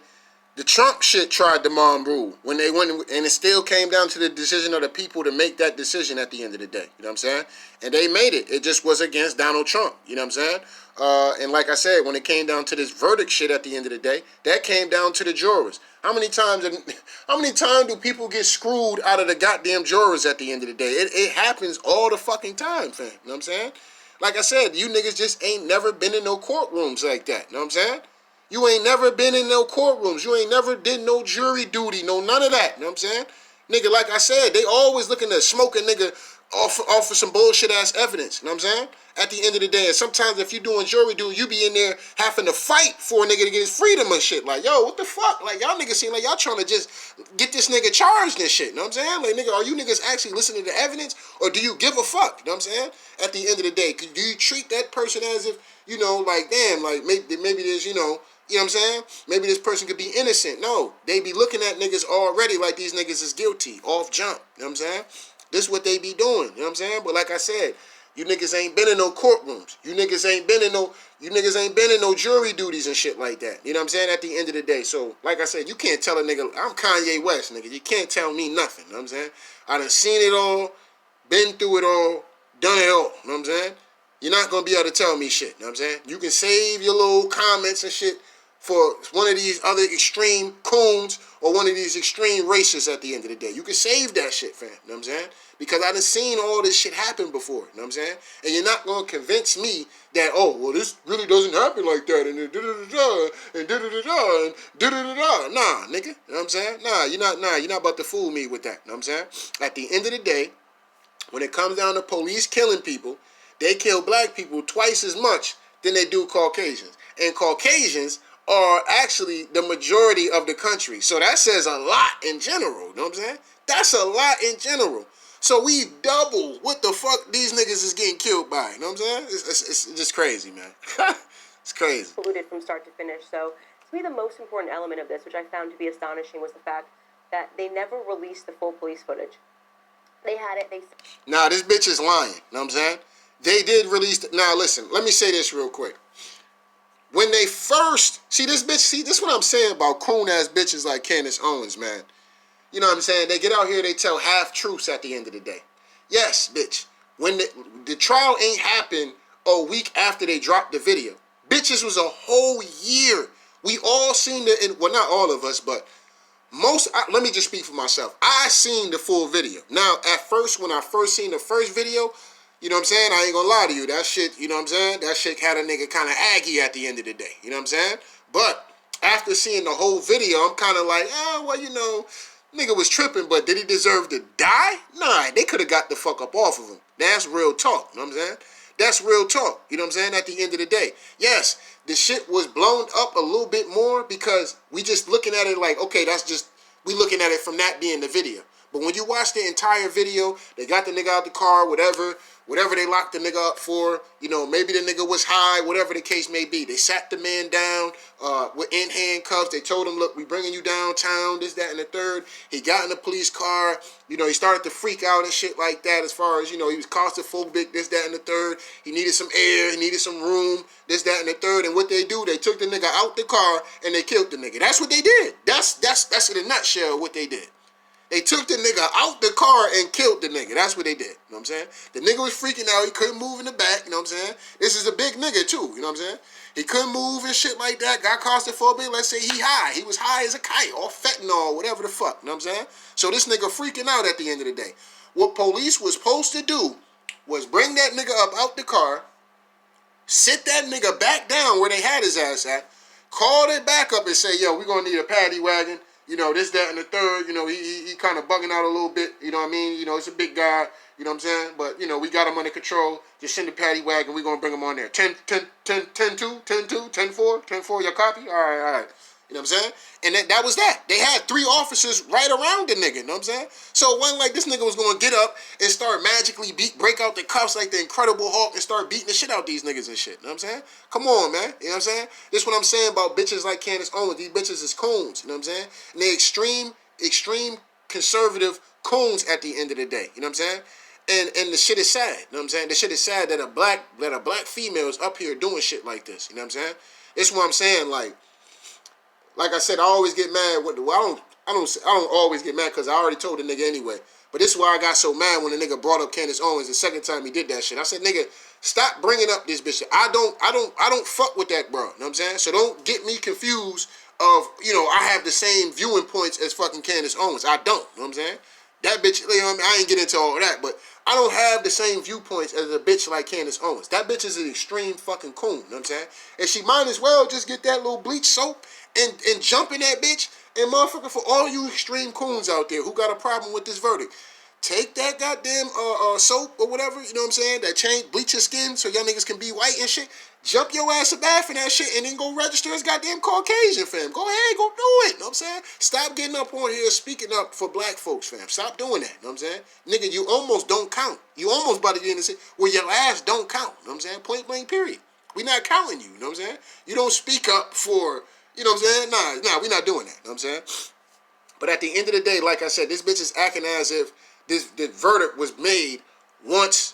The Trump shit tried the mob rule when they went, and it still came down to the decision of the people to make that decision at the end of the day. You know what I'm saying? And they made it. It just was against Donald Trump. You know what I'm saying? And like I said, when it came down to this verdict shit at the end of the day, that came down to the jurors. How many times do people get screwed out of the goddamn jurors at the end of the day? It happens all the fucking time, fam. You know what I'm saying? Like I said, you niggas just ain't never been in no courtrooms like that. You know what I'm saying? You ain't never been in no courtrooms. You ain't never did no jury duty, no none of that. You know what I'm saying? Nigga, like I said, they always looking to smoke a nigga off for some bullshit ass evidence. You know what I'm saying? At the end of the day, and sometimes if you doing jury duty, you be in there having to fight for a nigga to get his freedom and shit. Like, yo, what the fuck? Like, y'all niggas seem like y'all trying to just get this nigga charged and shit. You know what I'm saying? Like, nigga, are you niggas actually listening to the evidence, or do you give a fuck? You know what I'm saying? At the end of the day, do you treat that person as if, like, damn, like, maybe there's, you know what I'm saying? Maybe this person could be innocent. No, they be looking at niggas already like these niggas is guilty off jump. You know what I'm saying? This is what they be doing. You know what I'm saying? But like I said, you niggas ain't been in no courtrooms. You niggas ain't been in no jury duties and shit like that. You know what I'm saying? At the end of the day. So, like I said, you can't tell a nigga, I'm Kanye West, nigga. You can't tell me nothing. You know what I'm saying? I done seen it all, been through it all, done it all. You know what I'm saying? You're not going to be able to tell me shit. You know what I'm saying? You can save your little comments and shit for one of these other extreme coons or one of these extreme racists at the end of the day. You can save that shit, fam. You know what I'm saying? Because I done seen all this shit happen before. You know what I'm saying? And you're not going to convince me that, oh, well, this really doesn't happen like that, and da-da-da-da, and da-da-da-da, and da-da-da-da. Nah, nigga. You know what I'm saying? You're not about to fool me with that. You know what I'm saying? At the end of the day, when it comes down to police killing people, they kill black people twice as much than they do Caucasians. And Caucasians are actually the majority of the country. So that says a lot in general. You know what I'm saying? That's a lot in general. So we double what the fuck these niggas is getting killed by. You know what I'm saying? It's just crazy, man. It's crazy. Polluted from start to finish. So to me, the most important element of this, which I found to be astonishing, was the fact that they never released the full police footage. They had it. Nah, this bitch is lying. You know what I'm saying? They did release. Now listen, let me say this real quick. When they first this is what I'm saying about coon ass bitches like Candace Owens, man. You know what I'm saying? They get out here, they tell half truths at the end of the day. Yes, bitch. When the trial ain't happened a week after they dropped the video. Bitches was a whole year. We all seen well, not all of us, but let me just speak for myself. I seen the full video. Now, at first, when I first seen the first video, You know what I'm saying? I ain't gonna lie to you. That shit, you know what I'm saying? That shit had a nigga kind of aggy at the end of the day. You know what I'm saying? But after seeing the whole video, I'm kind of like, well, you know, nigga was tripping, but did he deserve to die? Nah, they could have got the fuck up off of him. That's real talk. You know what I'm saying? That's real talk. You know what I'm saying? At the end of the day. Yes, the shit was blown up a little bit more because we just looking at it like, okay, that's just, we looking at it from that being the video. But when you watch the entire video, they got the nigga out the car, whatever they locked the nigga up for, you know, maybe the nigga was high, whatever the case may be. They sat the man down in handcuffs. They told him, look, we bringing you downtown, this, that, and the third. He got in the police car. You know, he started to freak out and shit like that as far as, you know, he was claustrophobic, this, that, and the third. He needed some air. He needed some room, this, that, and the third. And what they do, they took the nigga out the car and they killed the nigga. That's what they did. That's in a nutshell what they did. They took the nigga out the car and killed the nigga. That's what they did. You know what I'm saying? The nigga was freaking out. He couldn't move in the back. You know what I'm saying? This is a big nigga too. You know what I'm saying? He couldn't move and shit like that. Got claustrophobic. Let's say he high. He was high as a kite. Or fentanyl. Whatever the fuck. You know what I'm saying? So this nigga freaking out at the end of the day. What police was supposed to do was bring that nigga up out the car, sit that nigga back down where they had his ass at, called it back up and say, yo, we're going to need a paddy wagon. You know, this, that, and the third. You know, he kind of bugging out a little bit. You know what I mean? You know, it's a big guy. You know what I'm saying? But, you know, we got him under control. Just send the paddy wagon. We're going to bring him on there. 10, 10, 10, 10, 2, 10, 2, 10, 4, 10, 4, your copy? All right. You know what I'm saying? And that was that. They had 3 officers right around the nigga. You know what I'm saying? So it wasn't like this nigga was going to get up and start magically break out the cuffs like the Incredible Hulk and start beating the shit out these niggas and shit. You know what I'm saying? Come on, man. You know what I'm saying? This is what I'm saying about bitches like Candace Owens. These bitches is coons. You know what I'm saying? And they extreme conservative coons at the end of the day. You know what I'm saying? And the shit is sad. You know what I'm saying? The shit is sad that a black female is up here doing shit like this. You know what I'm saying? This is what I'm saying. Like I said, I always get mad. I don't always get mad because I already told the nigga anyway. But this is why I got so mad when the nigga brought up Candace Owens the second time he did that shit. I said, nigga, stop bringing up this bitch. I don't fuck with that, bro. You know what I'm saying? So don't get me confused of, you know, I have the same viewing points as fucking Candace Owens. I don't. You know what I'm saying? That bitch, you know what I mean? I ain't get into all of that, but I don't have the same viewpoints as a bitch like Candace Owens. That bitch is an extreme fucking coon, you know what I'm saying? And she might as well just get that little bleach soap and jump in that bitch. And motherfucker, for all you extreme coons out there who got a problem with this verdict, take that goddamn soap or whatever, you know what I'm saying, that change, bleach your skin so y'all niggas can be white and shit. Jump your ass a bath in that shit and then go register as goddamn Caucasian, fam. Go ahead, go do it, you know what I'm saying? Stop getting up on here speaking up for black folks, fam. Stop doing that, you know what I'm saying? Nigga, you almost don't count. You almost about to get in the city where your ass don't count, you know what I'm saying? Point blank, period. We not counting you, you know what I'm saying? You don't speak up for, you know what I'm saying? Nah, we not doing that, you know what I'm saying? But at the end of the day, like I said, this bitch is acting as if the verdict was made once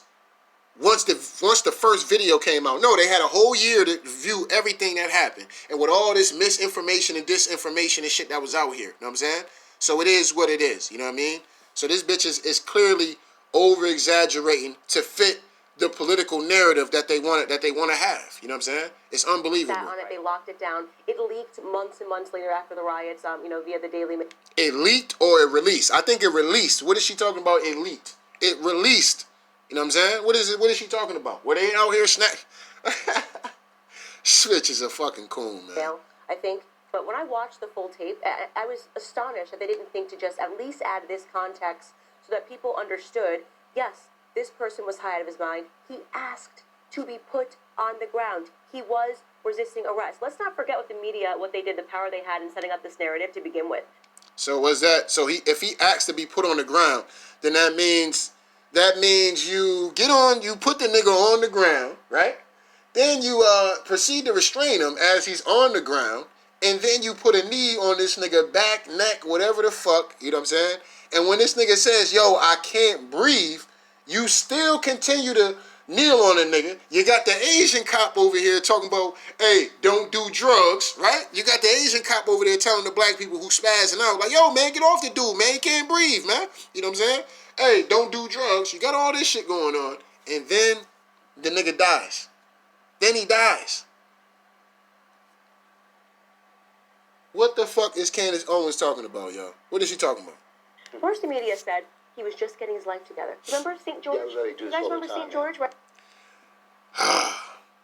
the first video came out. No, they had a whole year to view everything that happened. And with all this misinformation and disinformation and shit that was out here. You know what I'm saying? So it is what it is. You know what I mean? So this bitch is clearly over-exaggerating to fit the political narrative that they want to have. You know what I'm saying? It's unbelievable. On it, they locked it down. It leaked months and months later after the riots, via the Daily Mail. It leaked or it released? I think it released. What is she talking about? It leaked. It released. You know what I'm saying? What is it? What is she talking about? Were they out here snack? Switch is a fucking coon, man. I think. But when I watched the full tape, I was astonished that they didn't think to just at least add this context so that people understood, yes, this person was high out of his mind. He asked to be put on the ground. He was resisting arrest. Let's not forget what the media, what they did, the power they had in setting up this narrative to begin with. So was that, if he asked to be put on the ground, then that means you put the nigga on the ground, right? Then you proceed to restrain him as he's on the ground, and then you put a knee on this nigga back, neck, whatever the fuck, you know what I'm saying? And when this nigga says, yo, I can't breathe, you still continue to kneel on a nigga. You got the Asian cop over here talking about, hey, don't do drugs, right? You got the Asian cop over there telling the black people who spazzing out, like, yo, man, get off the dude, man. He can't breathe, man. You know what I'm saying? Hey, don't do drugs. You got all this shit going on. And then the nigga dies. Then he dies. What the fuck is Candace Owens talking about, y'all? What is she talking about? First, the media said, he was just getting his life together. Remember St. George? Yeah, everybody do You this guys all the remember time, St. George, right?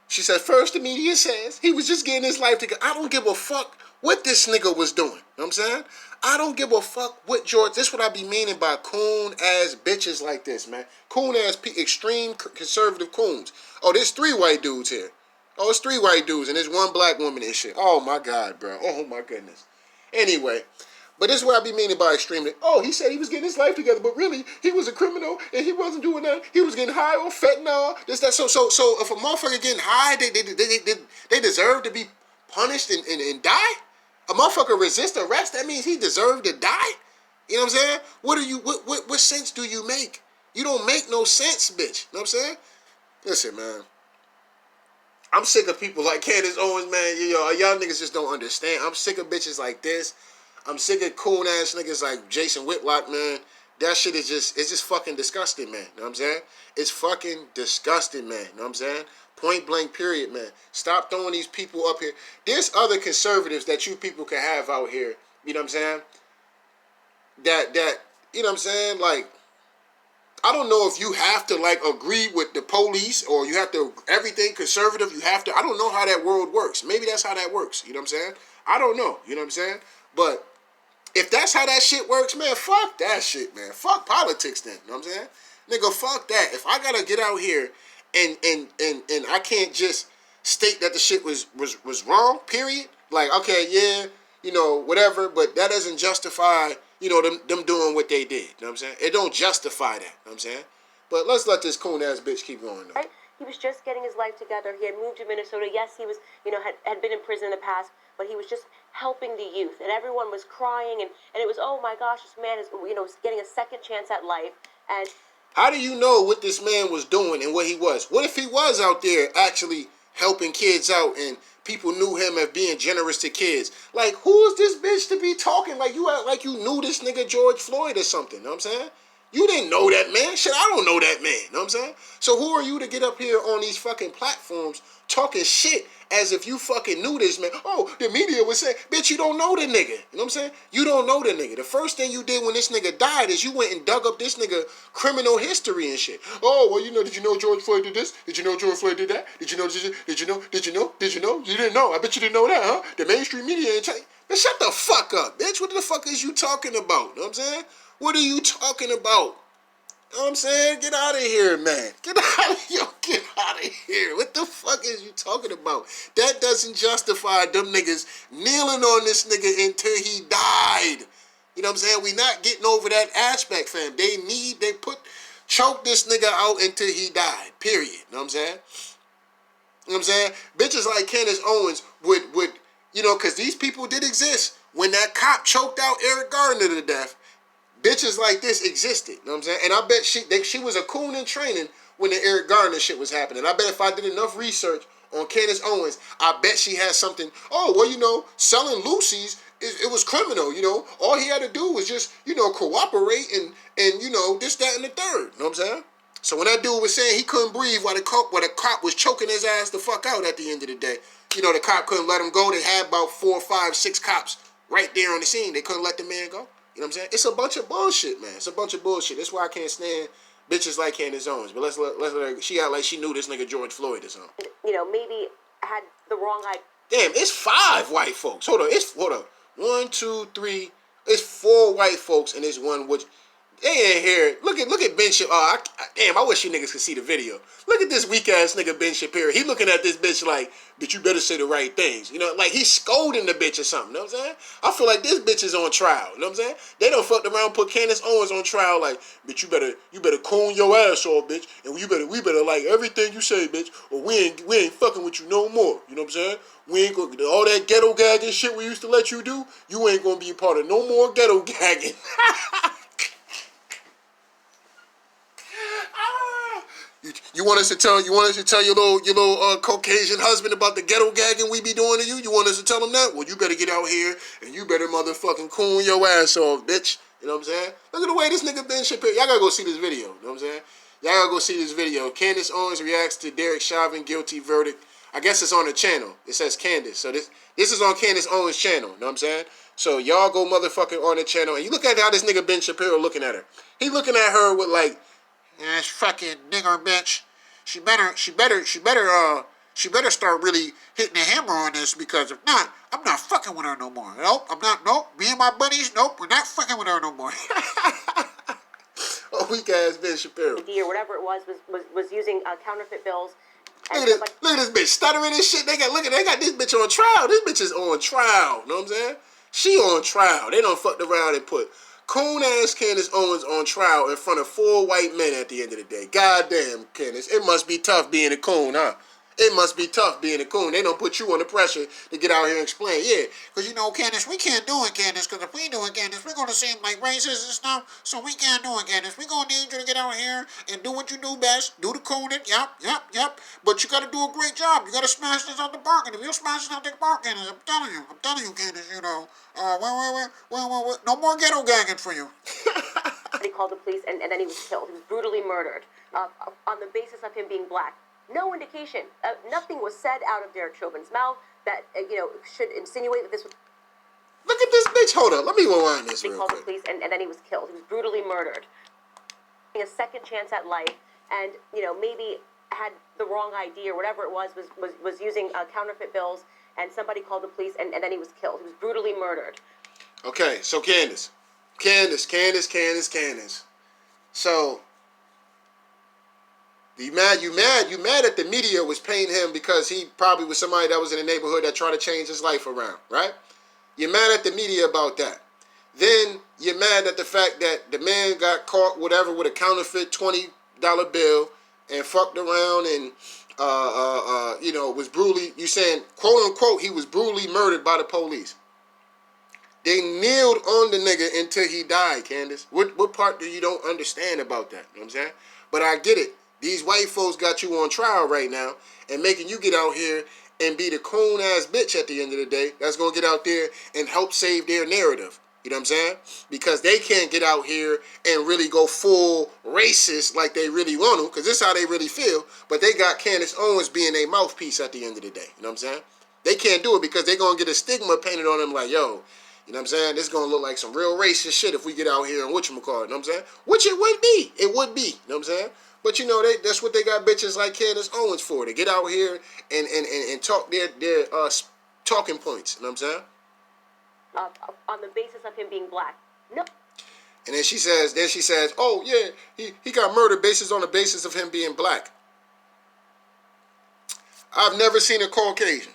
She said, first the media says he was just getting his life together. I don't give a fuck what this nigga was doing. You know what I'm saying? I don't give a fuck what George. This is what I be meaning by coon ass bitches like this, man. Coon ass extreme conservative coons. Oh, there's 3 white dudes here. Oh, it's 3 white dudes and there's 1 black woman and shit. Oh my god, bro. Oh my goodness. Anyway. But this is what I be meaning by extremely. Oh, he said he was getting his life together, but really he was a criminal and he wasn't doing that. He was getting high on fentanyl. This, that. So if a motherfucker getting high, they deserve to be punished and die. A motherfucker resist arrest. That means he deserved to die. You know what I'm saying? What sense do you make? You don't make no sense, bitch. You know what I'm saying? Listen, man. I'm sick of people like Candace Owens, man. Y'all niggas just don't understand. I'm sick of bitches like this. I'm sick of coon ass niggas like Jason Whitlock, man. That shit is just fucking disgusting, man. You know what I'm saying? It's fucking disgusting, man. You know what I'm saying? Point blank, period, man. Stop throwing these people up here. There's other conservatives that you people can have out here. You know what I'm saying? That you know what I'm saying? Like, I don't know if you have to like agree with the police or you have to everything conservative. You have to. I don't know how that world works. Maybe that's how that works. You know what I'm saying? I don't know. You know what I'm saying? But if that's how that shit works, man, fuck that shit, man. Fuck politics then. You know what I'm saying? Nigga, fuck that. If I gotta get out here and I can't just state that the shit was wrong, period. Like, okay, yeah, you know, whatever, but that doesn't justify, you know, them doing what they did. You know what I'm saying? It don't justify that. You know what I'm saying? But let's let this coon ass bitch keep going though. Right? He was just getting his life together. He had moved to Minnesota. Yes, he was, you know, had been in prison in the past, but he was just helping the youth. And everyone was crying, and it was, oh my gosh, this man is, you know, getting a second chance at life. And how do you know what this man was doing and what he was? What if he was out there actually helping kids out and people knew him as being generous to kids? Like, who is this bitch to be talking like you act like you knew this nigga George Floyd or something? You know what I'm saying? You didn't know that man. Shit, I don't know that man. You know what I'm saying? So who are you to get up here on these fucking platforms talking shit as if you fucking knew this man? Oh, the media was saying, bitch, you don't know the nigga. You know what I'm saying? You don't know the nigga. The first thing you did when this nigga died is you went and dug up this nigga criminal history and shit. Oh, well, you know, did you know George Floyd did this? Did you know George Floyd did that? Did you know? Did you know? Did you know? Did you know? You didn't know. I bet you didn't know that, huh? The mainstream media ain't telling you. Man, shut the fuck up, bitch. What the fuck is you talking about? You know what I'm saying? What are you talking about? You know what I'm saying? Get out of here, man. Get out of here. Get out of here. What the fuck is you talking about? That doesn't justify them niggas kneeling on this nigga until he died. You know what I'm saying? We not getting over that aspect, fam. They choke this nigga out until he died. Period. You know what I'm saying? You know what I'm saying? Bitches like Candace Owens would you know, because these people did exist. When that cop choked out Eric Gardner to death, bitches like this existed, you know what I'm saying? And I bet she was a coon in training when the Eric Gardner shit was happening. I bet if I did enough research on Candace Owens, I bet she has something. Oh, well, you know, selling Lucy's, it was criminal, you know. All he had to do was just, you know, cooperate and you know, this, that, and the third. You know what I'm saying? So when that dude was saying he couldn't breathe while the cop was choking his ass the fuck out at the end of the day, you know, the cop couldn't let him go. They had about 4, 5, 6 cops right there on the scene. They couldn't let the man go. You know what I'm saying? It's a bunch of bullshit, man. It's a bunch of bullshit. That's why I can't stand bitches like Candace Owens. But let's let her, she act like she knew this nigga George Floyd or something. you know, maybe had the wrong idea. Damn, it's 5 white folks. Hold on. 1, 2, 3. It's 4 white folks and it's one which they ain't here. Look at Ben Shapiro. Damn, I wish you niggas could see the video. Look at this weak ass nigga Ben Shapiro. He looking at this bitch like, bitch, you better say the right things. You know, like he's scolding the bitch or something. You know what I'm saying? I feel like this bitch is on trial. You know what I'm saying? They done fucked around, put Candace Owens on trial. Like, bitch, you better coon your ass off, bitch, and we better like everything you say, bitch, or we ain't fucking with you no more. You know what I'm saying? We ain't gonna all that ghetto gagging shit we used to let you do. You ain't gonna be a part of no more ghetto gagging. You want us to tell your little Caucasian husband about the ghetto gagging we be doing to you? You want us to tell him that? Well, you better get out here and you better motherfucking coon your ass off, bitch. You know what I'm saying? Look at the way this nigga Ben Shapiro. Y'all gotta go see this video. You know what I'm saying? Y'all gotta go see this video. Candace Owens reacts to Derek Chauvin guilty verdict. I guess it's on the channel. It says Candace. So this is on Candace Owens' channel. You know what I'm saying? So y'all go motherfucking on the channel and you look at how this nigga Ben Shapiro looking at her. He looking at her with like, this fucking nigger bitch. She better start really hitting the hammer on this, because if not, I'm not fucking with her no more. Nope, I'm not. Nope, me and my buddies. Nope, we're not fucking with her no more. Oh, weak ass Ben Shapiro. Or whatever it was using counterfeit bills. Look at this bitch stuttering and shit. They got this bitch on trial. This bitch is on trial. Know what I'm saying? She on trial. They done fucked around and put coon ass Candace Owens on trial in front of 4 white men at the end of the day. Goddamn, Candace. It must be tough being a coon, huh? It must be tough being a coon. They don't put you under pressure to get out here and explain. Yeah, because, you know, Candace, we can't do it, Candace, because if we do it, Candace, we're going to seem like racist and stuff, so we can't do it, Candace. We're going to need you to get out here and do what you do best. Do the cooning. Yep. But you got to do a great job. You got to smash this out the park. And if you smash this out the park, Candace, I'm telling you, Candace, you know, no more ghetto gagging for you. They called the police, and then he was killed. He was brutally murdered on the basis of him being black. No indication. Nothing was said out of Derek Chauvin's mouth that, should insinuate that this was... Look at this bitch. Hold up. Let me rewind this real quick. They called the police, and then he was killed. He was brutally murdered. A second chance at life, and, maybe had the wrong ID or whatever it was using counterfeit bills, and somebody called the police, and then he was killed. He was brutally murdered. Okay, so Candace. So... You mad that the media was paying him because he probably was somebody that was in the neighborhood that tried to change his life around, right? You're mad at the media about that. Then you're mad at the fact that the man got caught, whatever, with a counterfeit $20 bill and fucked around and, was brutally, you saying, quote unquote, he was brutally murdered by the police. They kneeled on the nigga until he died, Candace. What part do you don't understand about that? You know what I'm saying? But I get it. These white folks got you on trial right now and making you get out here and be the coon ass bitch at the end of the day that's going to get out there and help save their narrative. You know what I'm saying? Because they can't get out here and really go full racist like they really want to, because this is how they really feel. But they got Candace Owens being a mouthpiece at the end of the day. You know what I'm saying? They can't do it because they're going to get a stigma painted on them like, yo, you know what I'm saying? This is going to look like some real racist shit if we get out here and whatchamacallit, you know what I'm saying? Which it would be. It would be. You know what I'm saying? But, that's what they got bitches like Candace Owens for, to get out here and talk their talking points. You know what I'm saying? On the basis of him being black. No. And then she says, oh, yeah, he got murdered on the basis of him being black. I've never seen a Caucasian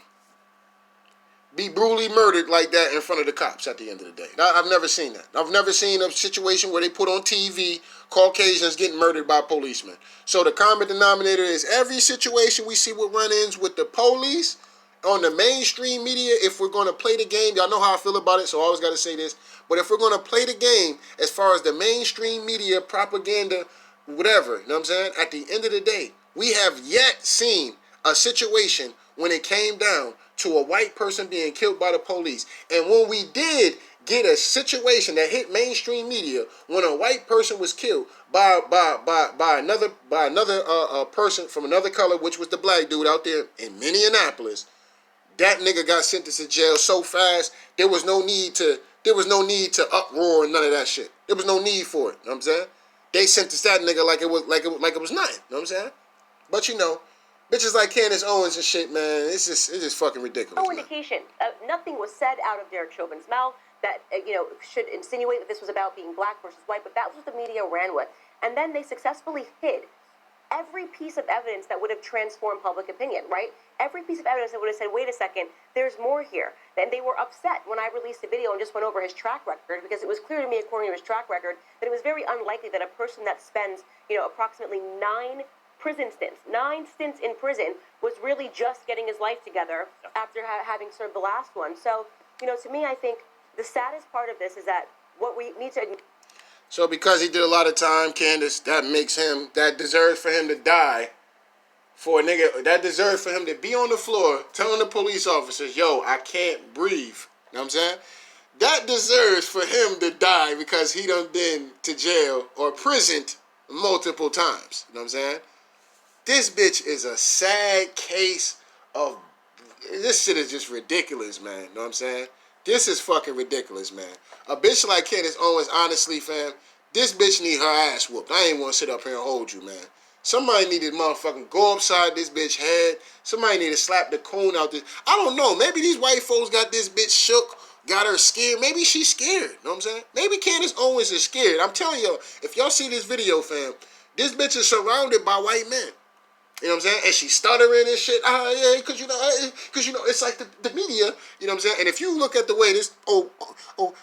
be brutally murdered like that in front of the cops at the end of the day. I've never seen that. I've never seen a situation where they put on TV Caucasians getting murdered by policemen. So the common denominator is every situation we see with run-ins with the police on the mainstream media. If we're going to play the game, y'all know how I feel about it, so I always got to say this. But if we're going to play the game as far as the mainstream media, propaganda, whatever, you know what I'm saying? At the end of the day, we have yet seen a situation when it came down to a white person being killed by the police. And when we did get a situation that hit mainstream media, when a white person was killed by another person from another color, which was the black dude out there in Minneapolis, that nigga got sentenced to jail so fast. There was no need to uproar and none of that shit. There was no need for it. You know what I'm saying? They sentenced that nigga like it was nothing. You know what I'm saying? But bitches like Candace Owens and shit, man, it's just fucking ridiculous. No indication. Nothing was said out of Derek Chauvin's mouth that, should insinuate that this was about being black versus white, but that was what the media ran with. And then they successfully hid every piece of evidence that would have transformed public opinion, right? Every piece of evidence that would have said, wait a second, there's more here. And they were upset when I released a video and just went over his track record, because it was clear to me, according to his track record, that it was very unlikely that a person that spends, approximately 9 stints in prison was really just getting his life together after having served the last one. So, to me, I think the saddest part of this is that what we need to... So because he did a lot of time, Candace, that deserves for him to die. For a nigga, that deserves for him to be on the floor telling the police officers, yo, I can't breathe. You know what I'm saying? That deserves for him to die because he done been to jail or prisoned multiple times. You know what I'm saying? This bitch is a sad case of... This shit is just ridiculous, man. You know what I'm saying? This is fucking ridiculous, man. A bitch like Candace Owens, honestly, fam, this bitch need her ass whooped. I ain't want to sit up here and hold you, man. Somebody need to motherfucking go upside this bitch head. Somebody need to slap the coon out this. I don't know. Maybe these white folks got this bitch shook, got her scared. Maybe she's scared. You know what I'm saying? Maybe Candace Owens is scared. I'm telling y'all, if y'all see this video, fam, this bitch is surrounded by white men. You know what I'm saying? And she's stuttering and shit. Yeah, because you know, it's like the media. You know what I'm saying? And if you look at the way this,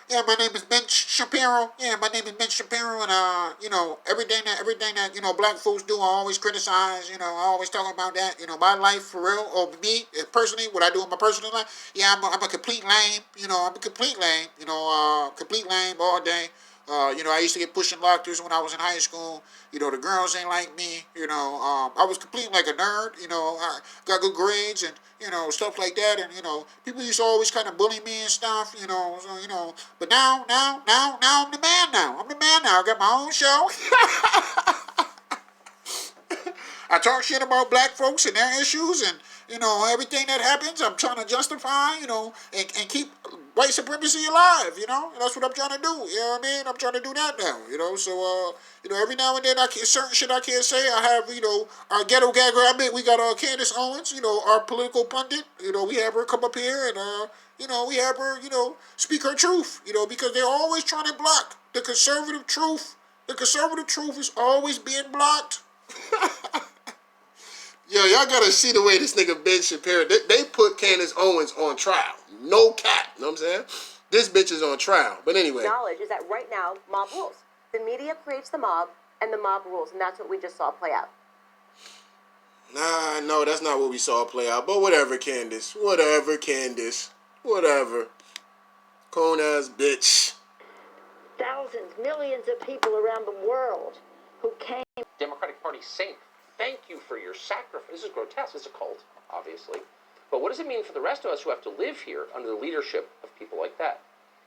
yeah, my name is Ben Shapiro. Yeah, my name is Ben Shapiro, and you know, everything that you know, black folks do, I always criticize. You know, I always talk about that. You know, my life for real, or me personally, what I do in my personal life. Yeah, I'm a complete lame. You know, I'm a complete lame. You know, complete lame all day. You know, I used to get pushed in lockers when I was in high school. You know, the girls ain't like me. You know, I was completely like a nerd. You know, I got good grades and, you know, stuff like that. And, you know, people used to always kind of bully me and stuff, you know. So, you know, but now I'm the man now. I'm the man now. I got my own show. I talk shit about black folks and their issues and, you know, everything that happens, I'm trying to justify, you know, and keep white supremacy alive, you know. And that's what I'm trying to do, you know what I mean? I'm trying to do that now, you know. So, you know, every now and then, certain shit I can't say. I have, you know, our ghetto gag rabbit. We got Candace Owens, you know, our political pundit. You know, we have her come up here and, you know, we have her, you know, speak her truth, you know, because they're always trying to block the conservative truth. The conservative truth is always being blocked. Yo, y'all gotta see the way this nigga Ben Shapiro, they put Candace Owens on trial. No cap, you know what I'm saying? This bitch is on trial. But anyway. Knowledge is that right now, mob rules. The media creates the mob, and the mob rules, and that's what we just saw play out. Nah, no, that's not what we saw play out. But whatever, Candace. Whatever, Candace. Whatever. Coon-ass bitch. Thousands, millions of people around the world who came. Democratic Party saint, thank you for your sacrifice. This is grotesque. It's a cult, obviously. But what does it mean for the rest of us who have to live here under the leadership of people like that?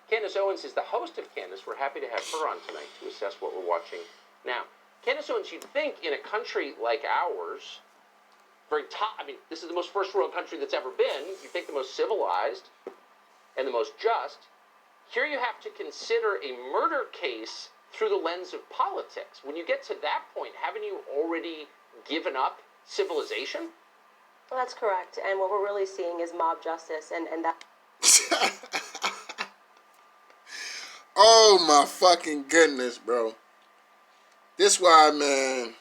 Candace Owens is the host of Candace. We're happy to have her on tonight to assess what we're watching now. Candace Owens, you'd think in a country like ours, very top, I mean, this is the most first world country that's ever been. You'd think the most civilized and the most just. Here you have to consider a murder case through the lens of politics. When you get to that point, haven't you already given up civilization? Well, that's correct. And what we're really seeing is mob justice, and that... Oh my fucking goodness, bro. This why, man.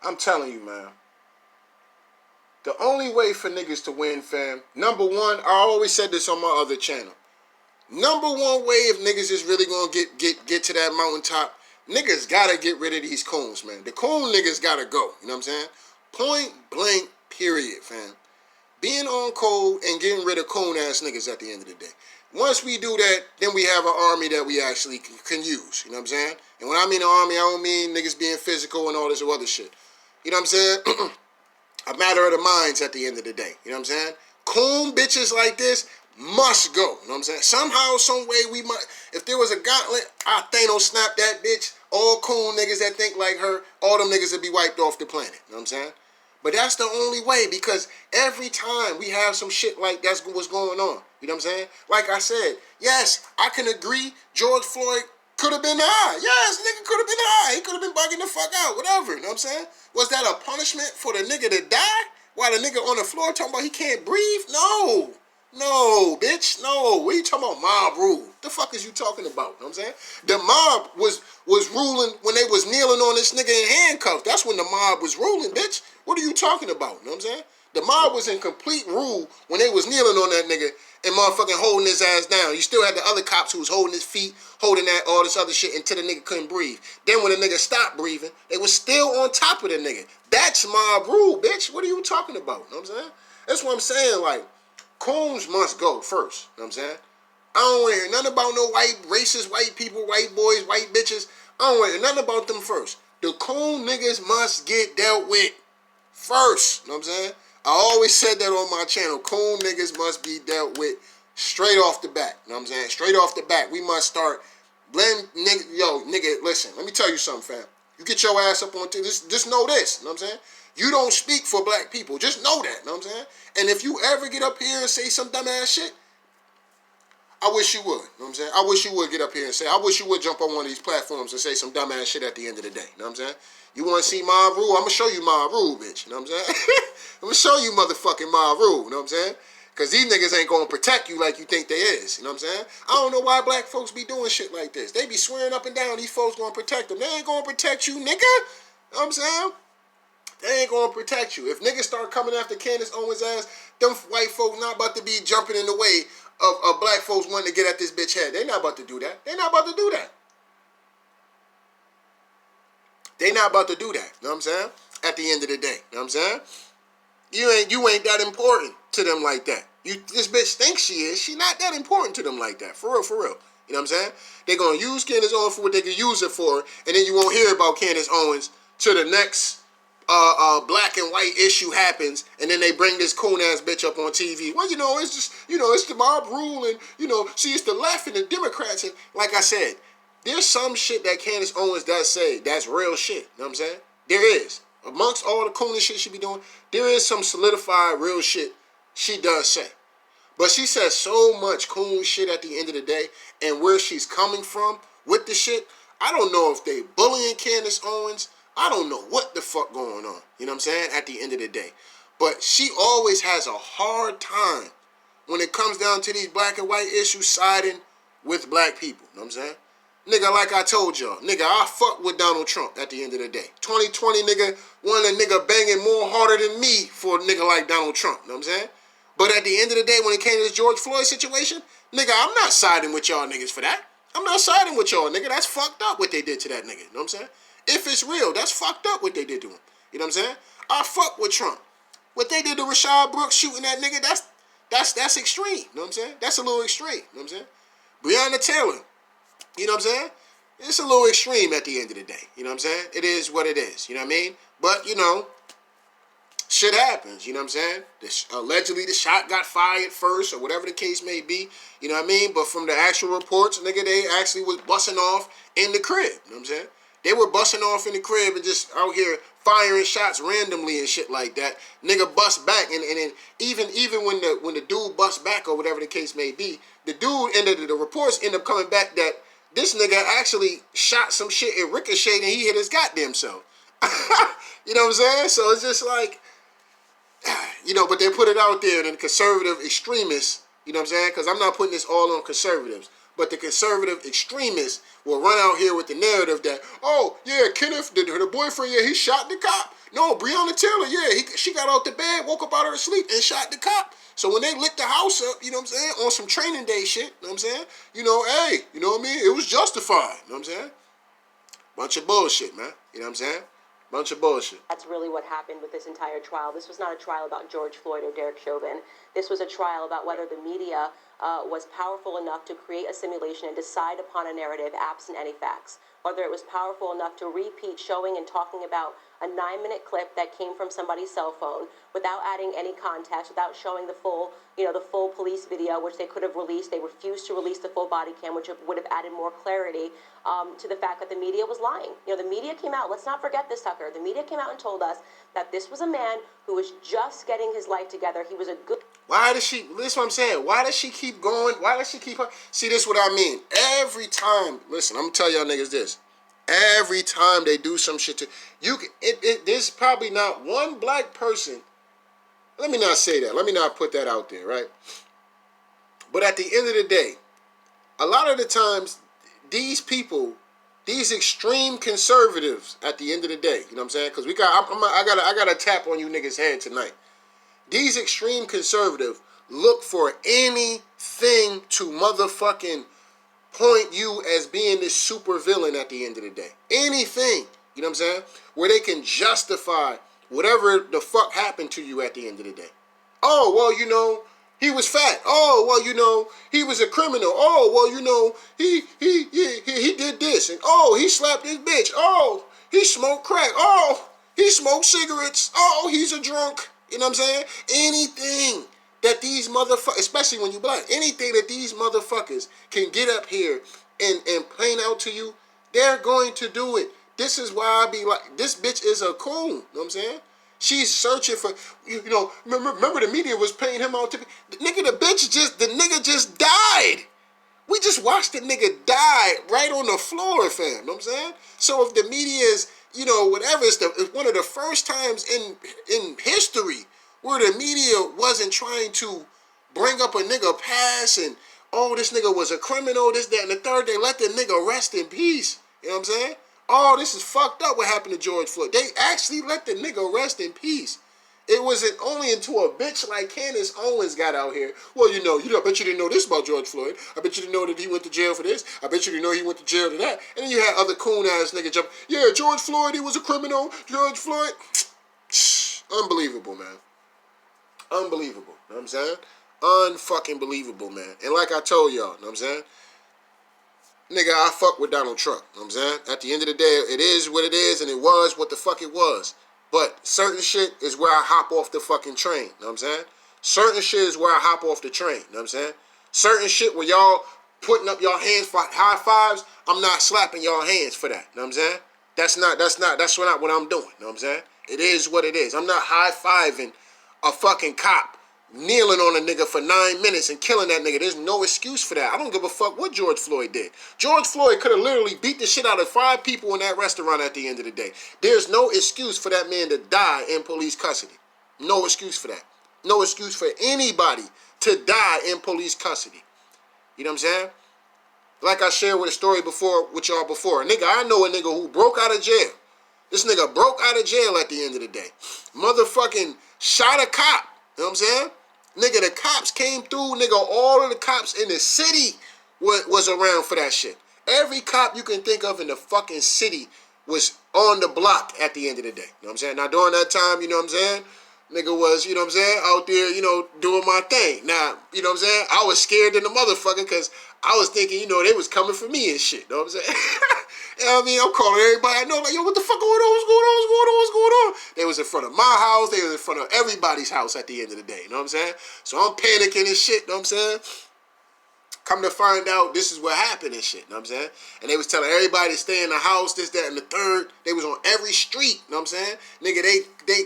I'm telling you, man. The only way for niggas to win, fam, number one, I always said this on my other channel. Number one way if niggas is really gonna get to that mountaintop, niggas gotta get rid of these coons, man. The coon niggas gotta go. You know what I'm saying? Point blank, period, fam. Being on code and getting rid of coon ass niggas at the end of the day. Once we do that, then we have an army that we actually can use. You know what I'm saying? And when I mean an army, I don't mean niggas being physical and all this other shit. You know what I'm saying? A matter of the minds at the end of the day. You know what I'm saying? Coon bitches like this must go. You know what I'm saying? Somehow, some way we might. If there was a gauntlet, I Thanos snap that bitch. All coon niggas that think like her, all them niggas would be wiped off the planet. You know what I'm saying? But that's the only way, because every time we have some shit like that's what's going on. You know what I'm saying? Like I said, yes, I can agree George Floyd could have been high. Yes, nigga could have been high. He could have been bugging the fuck out, whatever. You know what I'm saying? Was that a punishment for the nigga to die while the nigga on the floor talking about he can't breathe? No. No, bitch. No. What are you talking about? Mob rule. The fuck is you talking about? You know what I'm saying? The mob was ruling when they was kneeling on this nigga in handcuffs. That's when the mob was ruling, bitch. What are you talking about? You know what I'm saying? The mob was in complete rule when they was kneeling on that nigga and motherfucking holding his ass down. You still had the other cops who was holding his feet, holding that, all this other shit until the nigga couldn't breathe. Then when the nigga stopped breathing, they was still on top of the nigga. That's mob rule, bitch. What are you talking about? You know what I'm saying? That's what I'm saying. Like, coons must go first. You know what I'm saying? I don't want to hear nothing about no white, racist white people, white boys, white bitches. I don't want to hear nothing about them first. The coon niggas must get dealt with first. You know what I'm saying? I always said that on my channel. Coon niggas must be dealt with straight off the bat. You know what I'm saying? Straight off the bat. We must start blame nigga. Yo, nigga, listen. Let me tell you something, fam. You get your ass up on this. Just know this. You know what I'm saying? You don't speak for black people. Just know that. You know what I'm saying? And if you ever get up here and say some dumb ass shit, I wish you would. You know what I'm saying? I wish you would get up here and say, I wish you would jump on one of these platforms and say some dumbass shit at the end of the day. You know what I'm saying? You want to see my rule? I'm going to show you my rule, bitch. You know what I'm saying? I'm going to show you motherfucking my rule. You know what I'm saying? Because these niggas ain't going to protect you like you think they is. You know what I'm saying? I don't know why black folks be doing shit like this. They be swearing up and down these folks going to protect them. They ain't going to protect you, nigga. You know what I'm saying? They ain't going to protect you. If niggas start coming after Candace Owens' ass, them white folks not about to be jumping in the way of black folks wanting to get at this bitch head. They not about to do that. They not about to do that. They not about to do that. You know what I'm saying? At the end of the day. You know what I'm saying? You ain't that important to them like that. This bitch thinks she is. She not that important to them like that. For real, for real. You know what I'm saying? They're going to use Candace Owens for what they can use it for, and then you won't hear about Candace Owens till the next black and white issue happens, and then they bring this coon ass bitch up on TV. Well, it's just, it's the mob rule, and, see, it's the left and the Democrats. And like I said, there's some shit that Candace Owens does say that's real shit. You know what I'm saying? There is. Amongst all the coon shit she be doing, there is some solidified real shit she does say. But she says so much coon shit at the end of the day, and where she's coming from with the shit, I don't know if they bullying Candace Owens. I don't know what the fuck going on. You know what I'm saying? At the end of the day. But she always has a hard time when it comes down to these black and white issues siding with black people. You know what I'm saying? Nigga, like I told y'all, nigga, I fuck with Donald Trump at the end of the day. 2020, nigga, one of the nigga banging more harder than me for a nigga like Donald Trump. You know what I'm saying? But at the end of the day, when it came to this George Floyd situation, nigga, I'm not siding with y'all niggas for that. I'm not siding with y'all, nigga. That's fucked up what they did to that nigga. You know what I'm saying? If it's real, that's fucked up what they did to him. You know what I'm saying? I fuck with Trump. What they did to Rashad Brooks shooting that nigga, that's extreme. You know what I'm saying? That's a little extreme. You know what I'm saying? Breonna Taylor, you know what I'm saying? It's a little extreme at the end of the day. You know what I'm saying? It is what it is. You know what I mean? But, shit happens. You know what I'm saying? Allegedly, the shot got fired first or whatever the case may be. You know what I mean? But from the actual reports, nigga, they actually was busting off in the crib. You know what I'm saying? They were busting off in the crib and just out here firing shots randomly and shit like that. Nigga bust back, and then even when the dude bust back or whatever the case may be, the dude the reports end up coming back that this nigga actually shot some shit and ricocheted and he hit his goddamn self. You know what I'm saying? So it's just like, but they put it out there, and the conservative extremists, you know what I'm saying? Because I'm not putting this all on conservatives, but the conservative extremists will run out here with the narrative that, oh, yeah, Kenneth, the boyfriend, yeah, he shot the cop. No, Breonna Taylor, yeah, she got out the bed, woke up out of her sleep, and shot the cop. So when they lit the house up, you know what I'm saying, on some training day shit, you know what I'm saying? Hey, you know what I mean? It was justified, you know what I'm saying? Bunch of bullshit, man. You know what I'm saying? Bunch of bullshit. That's really what happened with this entire trial. This was not a trial about George Floyd or Derek Chauvin. This was a trial about whether the media was powerful enough to create a simulation and decide upon a narrative absent any facts. Whether it was powerful enough to repeat showing and talking about a 9-minute clip that came from somebody's cell phone without adding any context, without showing the full police video, which they could have released. They refused to release the full body cam, which would have added more clarity to the fact that the media was lying. The media came out. Let's not forget this, Tucker. The media came out and told us that this was a man who was just getting his life together. He was a good... This is what I'm saying. Why does she keep going? Why does she keep... See, this is what I mean. Every time, listen, I'm going to tell y'all niggas this. Every time they do some shit to... There's probably not one black person... Let me not say that. Let me not put that out there, right? But at the end of the day, a lot of the times, these people... These extreme conservatives, at the end of the day, you know what I'm saying? Because I got to tap on you niggas' head tonight. These extreme conservatives look for anything to motherfucking point you as being this super villain at the end of the day. Anything, you know what I'm saying? Where they can justify whatever the fuck happened to you at the end of the day. Oh, well, he was fat. Oh, well, he was a criminal. Oh, well, he did this. And oh, he slapped his bitch. Oh, he smoked crack. Oh, he smoked cigarettes. Oh, he's a drunk. You know what I'm saying? Anything that these motherfuckers, especially when you black, anything that these motherfuckers can get up here and plain out to you, they're going to do it. This is why I be like, this bitch is a coon. You know what I'm saying? She's searching for, remember the media was paying him out to be, the nigga just died. We just watched the nigga die right on the floor, fam. You know what I'm saying? So if the media is, you know, whatever, it's one of the first times in history where the media wasn't trying to bring up a nigga past and, oh, this nigga was a criminal, this, that, and the third. They let the nigga rest in peace. You know what I'm saying? Oh, this is fucked up what happened to George Floyd. They actually let the nigga rest in peace. It wasn't only until a bitch like Candace Owens got out here. Well, I bet you didn't know this about George Floyd. I bet you didn't know that he went to jail for this. I bet you didn't know he went to jail to that. And then you had other coon ass nigga jump. Yeah, George Floyd, he was a criminal. George Floyd. Unbelievable, man. Unbelievable. You know what I'm saying? Unfucking believable, man. And like I told y'all, you know what I'm saying? Nigga, I fuck with Donald Trump. You know what I'm saying? At the end of the day, it is what it is, and it was what the fuck it was. But certain shit is where I hop off the fucking train. You know what I'm saying? Certain shit is where I hop off the train. You know what I'm saying? Certain shit where y'all putting up y'all hands for high fives, I'm not slapping y'all hands for that. You know what I'm saying? That's not what I'm doing. You know what I'm saying? It is what it is. I'm not high-fiving a fucking cop kneeling on a nigga for 9 minutes and killing that nigga. There's no excuse for that. I don't give a fuck what George Floyd did. George Floyd could have literally beat the shit out of 5 people in that restaurant at the end of the day. There's no excuse for that man to die in police custody. No excuse for that. No excuse for anybody to die in police custody. You know what I'm saying? Like I shared with a story before with y'all before. I know a nigga who broke out of jail. This nigga broke out of jail at the end of the day. Motherfucking shot a cop. You know what I'm saying? Nigga, the cops came through. Nigga, all of the cops in the city was around for that shit. Every cop you can think of in the fucking city was on the block at the end of the day. You know what I'm saying? Now, during that time, you know what I'm saying? Nigga was, you know what I'm saying, out there, doing my thing. Now, you know what I'm saying? I was scared than the motherfucker because I was thinking, they was coming for me and shit. You know what I'm saying? You know what I mean? I'm calling everybody I know, like, yo, what the fuck going on? What's going on? What's going on? What's going on? They was in front of my house. They was in front of everybody's house at the end of the day. You know what I'm saying? So I'm panicking and shit. You know what I'm saying? Come to find out, this is what happened and shit. You know what I'm saying? And they was telling everybody to stay in the house, this, that, and the third. They was on every street. You know what I'm saying? Nigga, they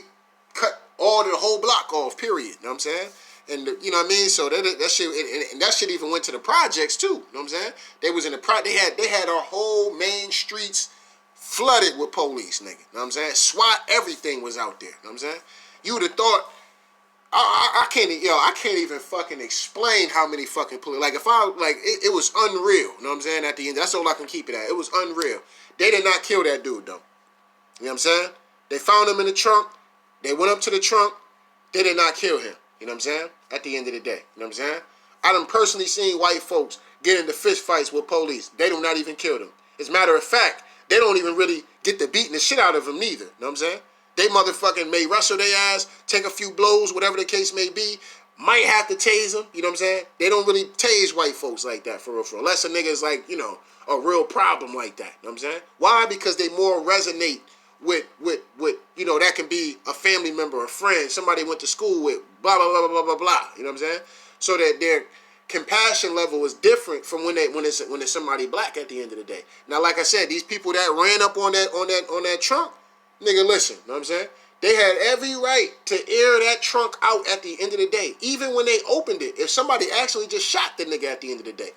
cut all the whole block off, period. You know what I'm saying? And you know what I mean? So that shit, and that shit even went to the projects too. You know what I'm saying? They was in the they had our whole main streets flooded with police, nigga. You know what I'm saying? SWAT, everything was out there. You know what I'm saying? You would have thought, I can't even fucking explain how many fucking police. Like, it was unreal. You know what I'm saying? At the end, that's all I can keep it at. It was unreal. They did not kill that dude, though. You know what I'm saying? They found him in the trunk. They went up to the trunk. They did not kill him. You know what I'm saying? At the end of the day. You know what I'm saying? I done personally seen white folks get into fist fights with police. They do not even kill them. As a matter of fact, they don't even really get to beating the shit out of them neither. You know what I'm saying? They motherfucking may wrestle their ass, take a few blows, whatever the case may be. Might have to tase them. You know what I'm saying? They don't really tase white folks like that, for real, for real. Unless a nigga is like, a real problem like that. You know what I'm saying? Why? Because they more resonate with that can be a family member, a friend, somebody went to school with, blah, blah, blah, blah, blah, blah. You know what I'm saying? So that their compassion level is different from when it's somebody black at the end of the day. Now, like I said, these people that ran up on that trunk, nigga, listen, you know what I'm saying? They had every right to air that trunk out at the end of the day. Even when they opened it, if somebody actually just shot the nigga at the end of the day,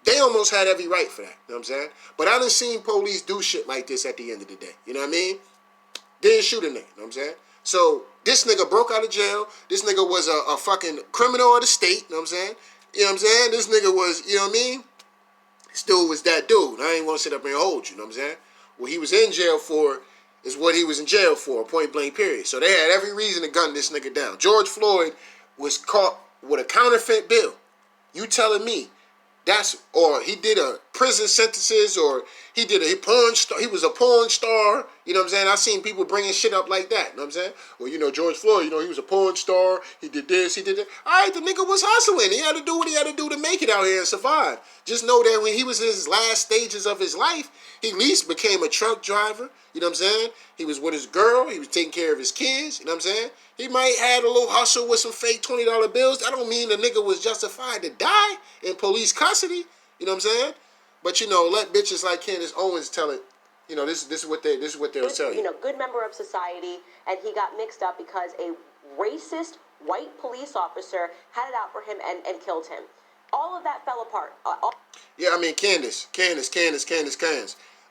they almost had every right for that. You know what I'm saying? But I done seen police do shit like this at the end of the day. You know what I mean? Didn't shoot a nigga. You know what I'm saying? So this nigga broke out of jail. This nigga was a fucking criminal of the state. You know what I'm saying? You know what I'm saying? This nigga was, you know what I mean? This dude was that dude. I ain't want to sit up here and hold you. You know what I'm saying? What he was in jail for is what he was in jail for, point blank period. So they had every reason to gun this nigga down. George Floyd was caught with a counterfeit bill. You telling me or he did a prison sentences, or he did a porn star. He was a porn star. You know what I'm saying? I seen people bringing shit up like that. You know what I'm saying? Well, George Floyd, he was a porn star. He did this, he did that. All right, the nigga was hustling. He had to do what he had to do to make it out here and survive. Just know that when he was in his last stages of his life, he at least became a truck driver. You know what I'm saying? He was with his girl. He was taking care of his kids. You know what I'm saying? He might have had a little hustle with some fake $20 bills. That don't mean the nigga was justified to die in police custody. You know what I'm saying? But let bitches like Candace Owens tell it. This is what they'll tell you. Good member of society, and he got mixed up because a racist white police officer had it out for him and killed him. All of that fell apart. Yeah, I mean, Candace.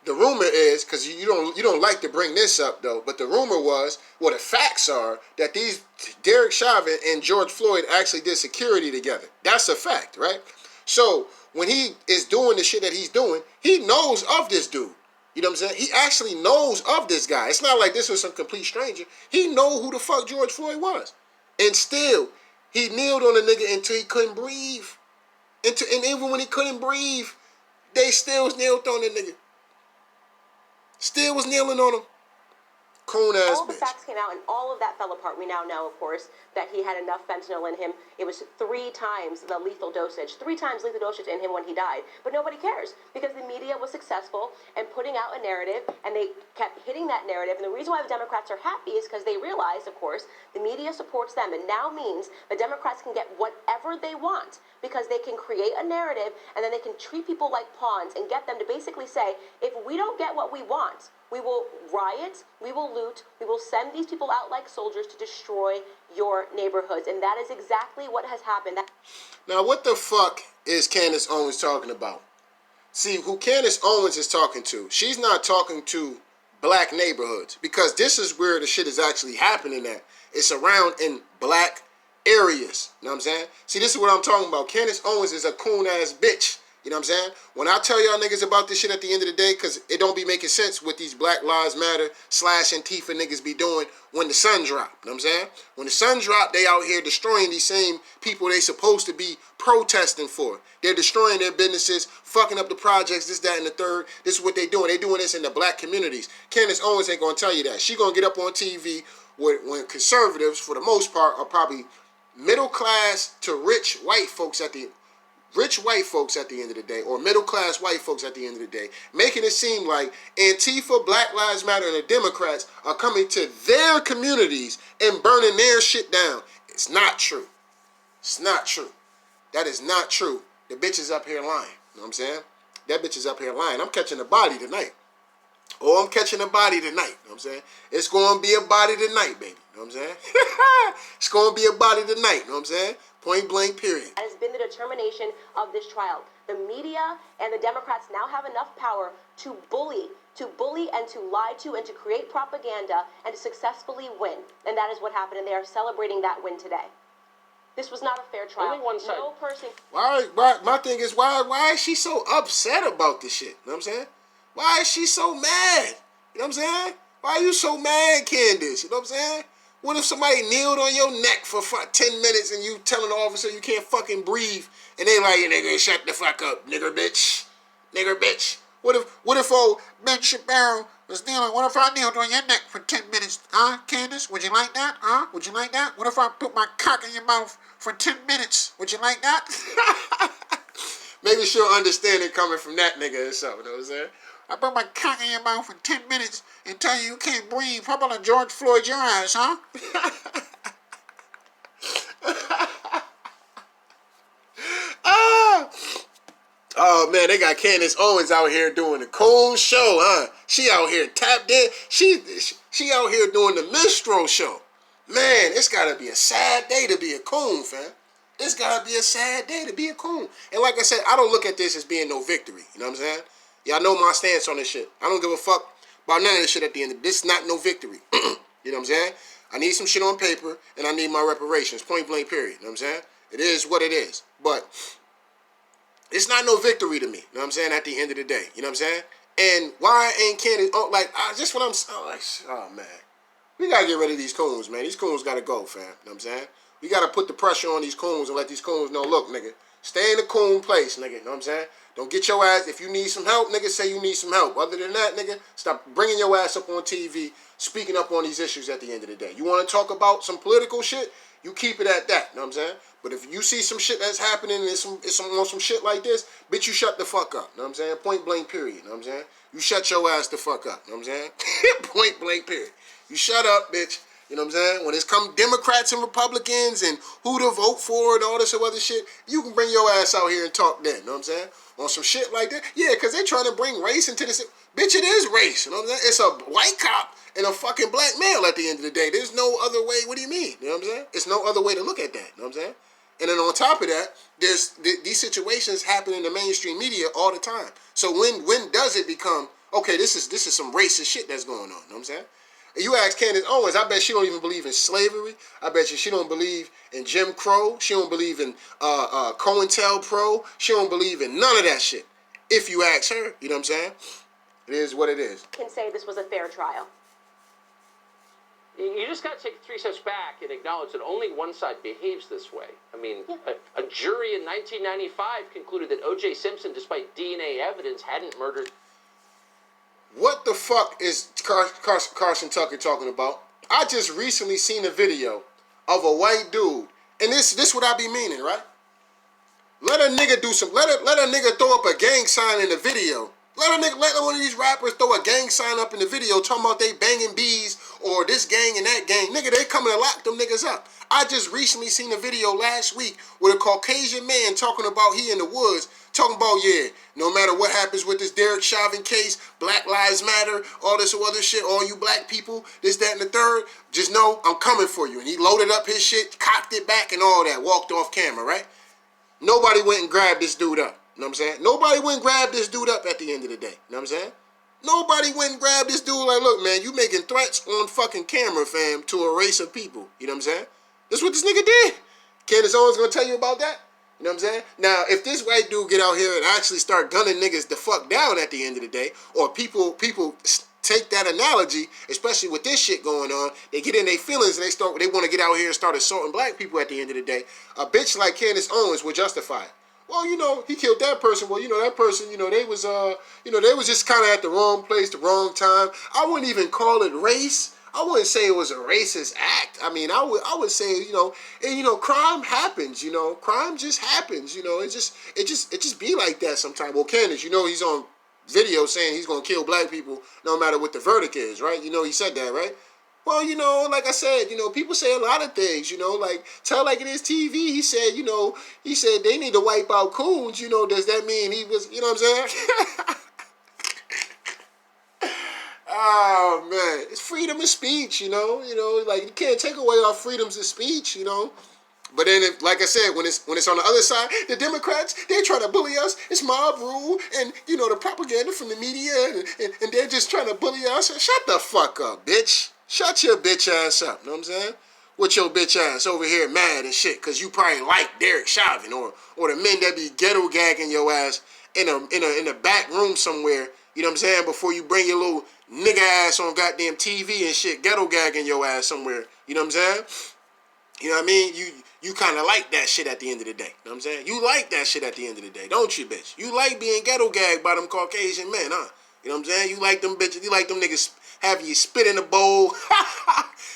The rumor is, because you don't like to bring this up though, but the rumor was, well, the facts are that these Derek Chauvin and George Floyd actually did security together. That's a fact, right? So when he is doing the shit that he's doing, he knows of this dude. You know what I'm saying? He actually knows of this guy. It's not like this was some complete stranger. He know who the fuck George Floyd was, and still he kneeled on the nigga until he couldn't breathe. And even when he couldn't breathe, they still kneeled on the nigga. Still was kneeling on him. Coon ass all the bitch. facts came out, and all of that fell apart. We now know, of course, that he had enough fentanyl in him. It was 3 times the lethal dosage. 3 times lethal dosage in him when he died. But nobody cares, because the media was successful in putting out a narrative, and they kept hitting that narrative. And the reason why the Democrats are happy is because they realize, of course, the media supports them. And now means the Democrats can get whatever they want, because they can create a narrative, and then they can treat people like pawns and get them to basically say, if we don't get what we want, we will riot, we will loot, we will send these people out like soldiers to destroy your neighborhoods. And that is exactly what has happened. Now, what the fuck is Candace Owens talking about? See, who Candace Owens is talking to, she's not talking to black neighborhoods, because this is where the shit is actually happening at. It's around in black areas. You know what I'm saying? See, this is what I'm talking about. Candace Owens is a coon ass bitch. You know what I'm saying? When I tell y'all niggas about this shit at the end of the day, because it don't be making sense what these Black Lives Matter / Antifa niggas be doing when the sun drop. You know what I'm saying? When the sun drop, they out here destroying these same people they supposed to be protesting for. They're destroying their businesses, fucking up the projects, this, that, and the third. This is what they doing. They doing this in the black communities. Candace Owens ain't gonna tell you that. She gonna get up on TV when conservatives, for the most part, are probably middle class to rich white folks at the end of the day, or middle class white folks at the end of the day, making it seem like Antifa, Black Lives Matter, and the Democrats are coming to their communities and burning their shit down. It's not true. It's not true. That is not true. The bitch is up here lying. You know what I'm saying? That bitch is up here lying. I'm catching a body tonight. Oh, I'm catching a body tonight. You know what I'm saying? It's going to be a body tonight, baby. You know what I'm saying? It's going to be a body tonight. You know what I'm saying? Point blank, period. That has been the determination of this trial. The media and the Democrats now have enough power to bully and to lie to and to create propaganda and to successfully win. And that is what happened, and they are celebrating that win today. This was not a fair trial. Only one side. No person. Why, my thing is, why is she so upset about this shit? You know what I'm saying? Why is she so mad? You know what I'm saying? Why are you so mad, Candace? You know what I'm saying? What if somebody kneeled on your neck for 10 minutes and you telling the officer you can't fucking breathe, and they like, nigga, shut the fuck up, nigger bitch. Nigger bitch. What if old Ben Shapiro was kneeling? What if I kneeled on your neck for 10 minutes? Candace? Would you like that? Would you like that? What if I put my cock in your mouth for 10 minutes? Would you like that? Maybe she'll understand it coming from that nigga or something, you know what I'm saying? I put my cock in your mouth for 10 minutes and tell you can't breathe. How about a George Floyd your ass, huh? Oh, man, they got Candace Owens out here doing the coon show, huh? She out here tapped in. She out here doing the minstrel show. Man, it's got to be a sad day to be a coon, fam. It's got to be a sad day to be a coon. And like I said, I don't look at this as being no victory. You know what I'm saying? Y'all know my stance on this shit. I don't give a fuck about none of this shit at the end of it. This is not no victory. You know what I'm saying? I need some shit on paper, and I need my reparations. Point blank, period. You know what I'm saying? It is what it is. But it's not no victory to me. You know what I'm saying? At the end of the day. You know what I'm saying? And why ain't Candace... just what I'm... man. We got to get rid of these coons, man. These coons got to go, fam. You know what I'm saying? We got to put the pressure on these coons and let these coons know, look, nigga, stay in the coon place, nigga. You know what I'm saying? Don't get your ass... If you need some help, nigga, say you need some help. Other than that, nigga, stop bringing your ass up on TV, speaking up on these issues at the end of the day. You want to talk about some political shit? You keep it at that. You know what I'm saying? But if you see some shit that's happening and it's some shit like this, bitch, you shut the fuck up. You know what I'm saying? Point blank, period. You know what I'm saying? You shut your ass the fuck up. You know what I'm saying? Point blank, period. You shut up, bitch. You know what I'm saying? When it's come Democrats and Republicans and who to vote for and all this other shit, you can bring your ass out here and talk then. You know what I'm saying? On some shit like that. Yeah, because they trying to bring race into this. Bitch, it is race. You know what I'm saying? It's a white cop and a fucking black male at the end of the day. There's no other way. What do you mean? You know what I'm saying? It's no other way to look at that. You know what I'm saying? And then on top of that, there's these situations happen in the mainstream media all the time. So when does it become, okay, this is some racist shit that's going on, you know what I'm saying? And you ask Candace Owens, I bet she don't even believe in slavery. I bet you she don't believe in Jim Crow. She don't believe in COINTELPRO. She don't believe in none of that shit. If you ask her, you know what I'm saying? It is what it is. Can say this was a fair trial. You just got to take 3 steps back and acknowledge that only one side behaves this way. I mean, a jury in 1995 concluded that O.J. Simpson, despite DNA evidence, hadn't murdered. What the fuck is Carson Tucker talking about? I just recently seen a video of a white dude, and this what I be meaning, right? Let a nigga do some. Let a nigga throw up a gang sign in the video. Let one of these rappers throw a gang sign up in the video talking about they banging bees or this gang and that gang. Nigga, they coming to lock them niggas up. I just recently seen a video last week with a Caucasian man talking about he in the woods, talking about, yeah, no matter what happens with this Derek Chauvin case, Black Lives Matter, all this other shit, all you black people, this, that, and the third, just know I'm coming for you. And he loaded up his shit, cocked it back and all that, walked off camera, right? Nobody went and grabbed this dude up. You know what I'm saying? Nobody went and grabbed this dude up at the end of the day. You know what I'm saying? Nobody went and grabbed this dude like, look, man, you making threats on fucking camera, fam, to a race of people. You know what I'm saying? That's what this nigga did. Candace Owens gonna tell you about that? You know what I'm saying? Now, if this white dude get out here and actually start gunning niggas the fuck down at the end of the day, or people take that analogy, especially with this shit going on, they get in their feelings and they want to get out here and start assaulting black people at the end of the day, a bitch like Candace Owens will justify it. Well, you know, he killed that person. Well, you know, that person, you know, they was just kind of at the wrong place, the wrong time. I wouldn't even call it race. I wouldn't say it was a racist act. I mean, I would say, you know, and you know, crime happens. You know, crime just happens. You know, it just be like that sometimes. Well, Candace, you know, he's on video saying he's gonna kill black people no matter what the verdict is, right? You know, he said that, right? Well, you know, like I said, you know, people say a lot of things, you know, like Tell Like It Is TV, he said, you know, they need to wipe out coons, you know, does that mean he was, you know what I'm saying? Oh, man, it's freedom of speech, you know, like you can't take away our freedoms of speech, you know. But then, like I said, when it's on the other side, the Democrats, they try to bully us. It's mob rule and, you know, the propaganda from the media, and they're just trying to bully us. Shut the fuck up, bitch. Shut your bitch ass up, you know what I'm saying? With your bitch ass over here mad and shit, because you probably like Derek Chauvin or the men that be ghetto gagging your ass in a back room somewhere, you know what I'm saying, before you bring your little nigga ass on goddamn TV and shit, ghetto gagging your ass somewhere, you know what I'm saying? You know what I mean? You kind of like that shit at the end of the day. You know what I'm saying? You like that shit at the end of the day, don't you, bitch? You like being ghetto gagged by them Caucasian men, huh? You know what I'm saying? You like them bitches. You like them niggas having you spit in a bowl.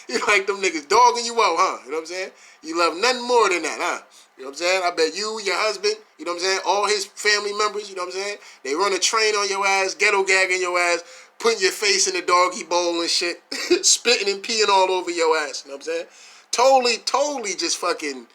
You like them niggas dogging you out, huh? You know what I'm saying? You love nothing more than that, huh? You know what I'm saying? I bet you, your husband, you know what I'm saying? All his family members, you know what I'm saying? They run a train on your ass, ghetto gagging your ass, putting your face in the doggy bowl and shit, spitting and peeing all over your ass, you know what I'm saying? Totally just fucking,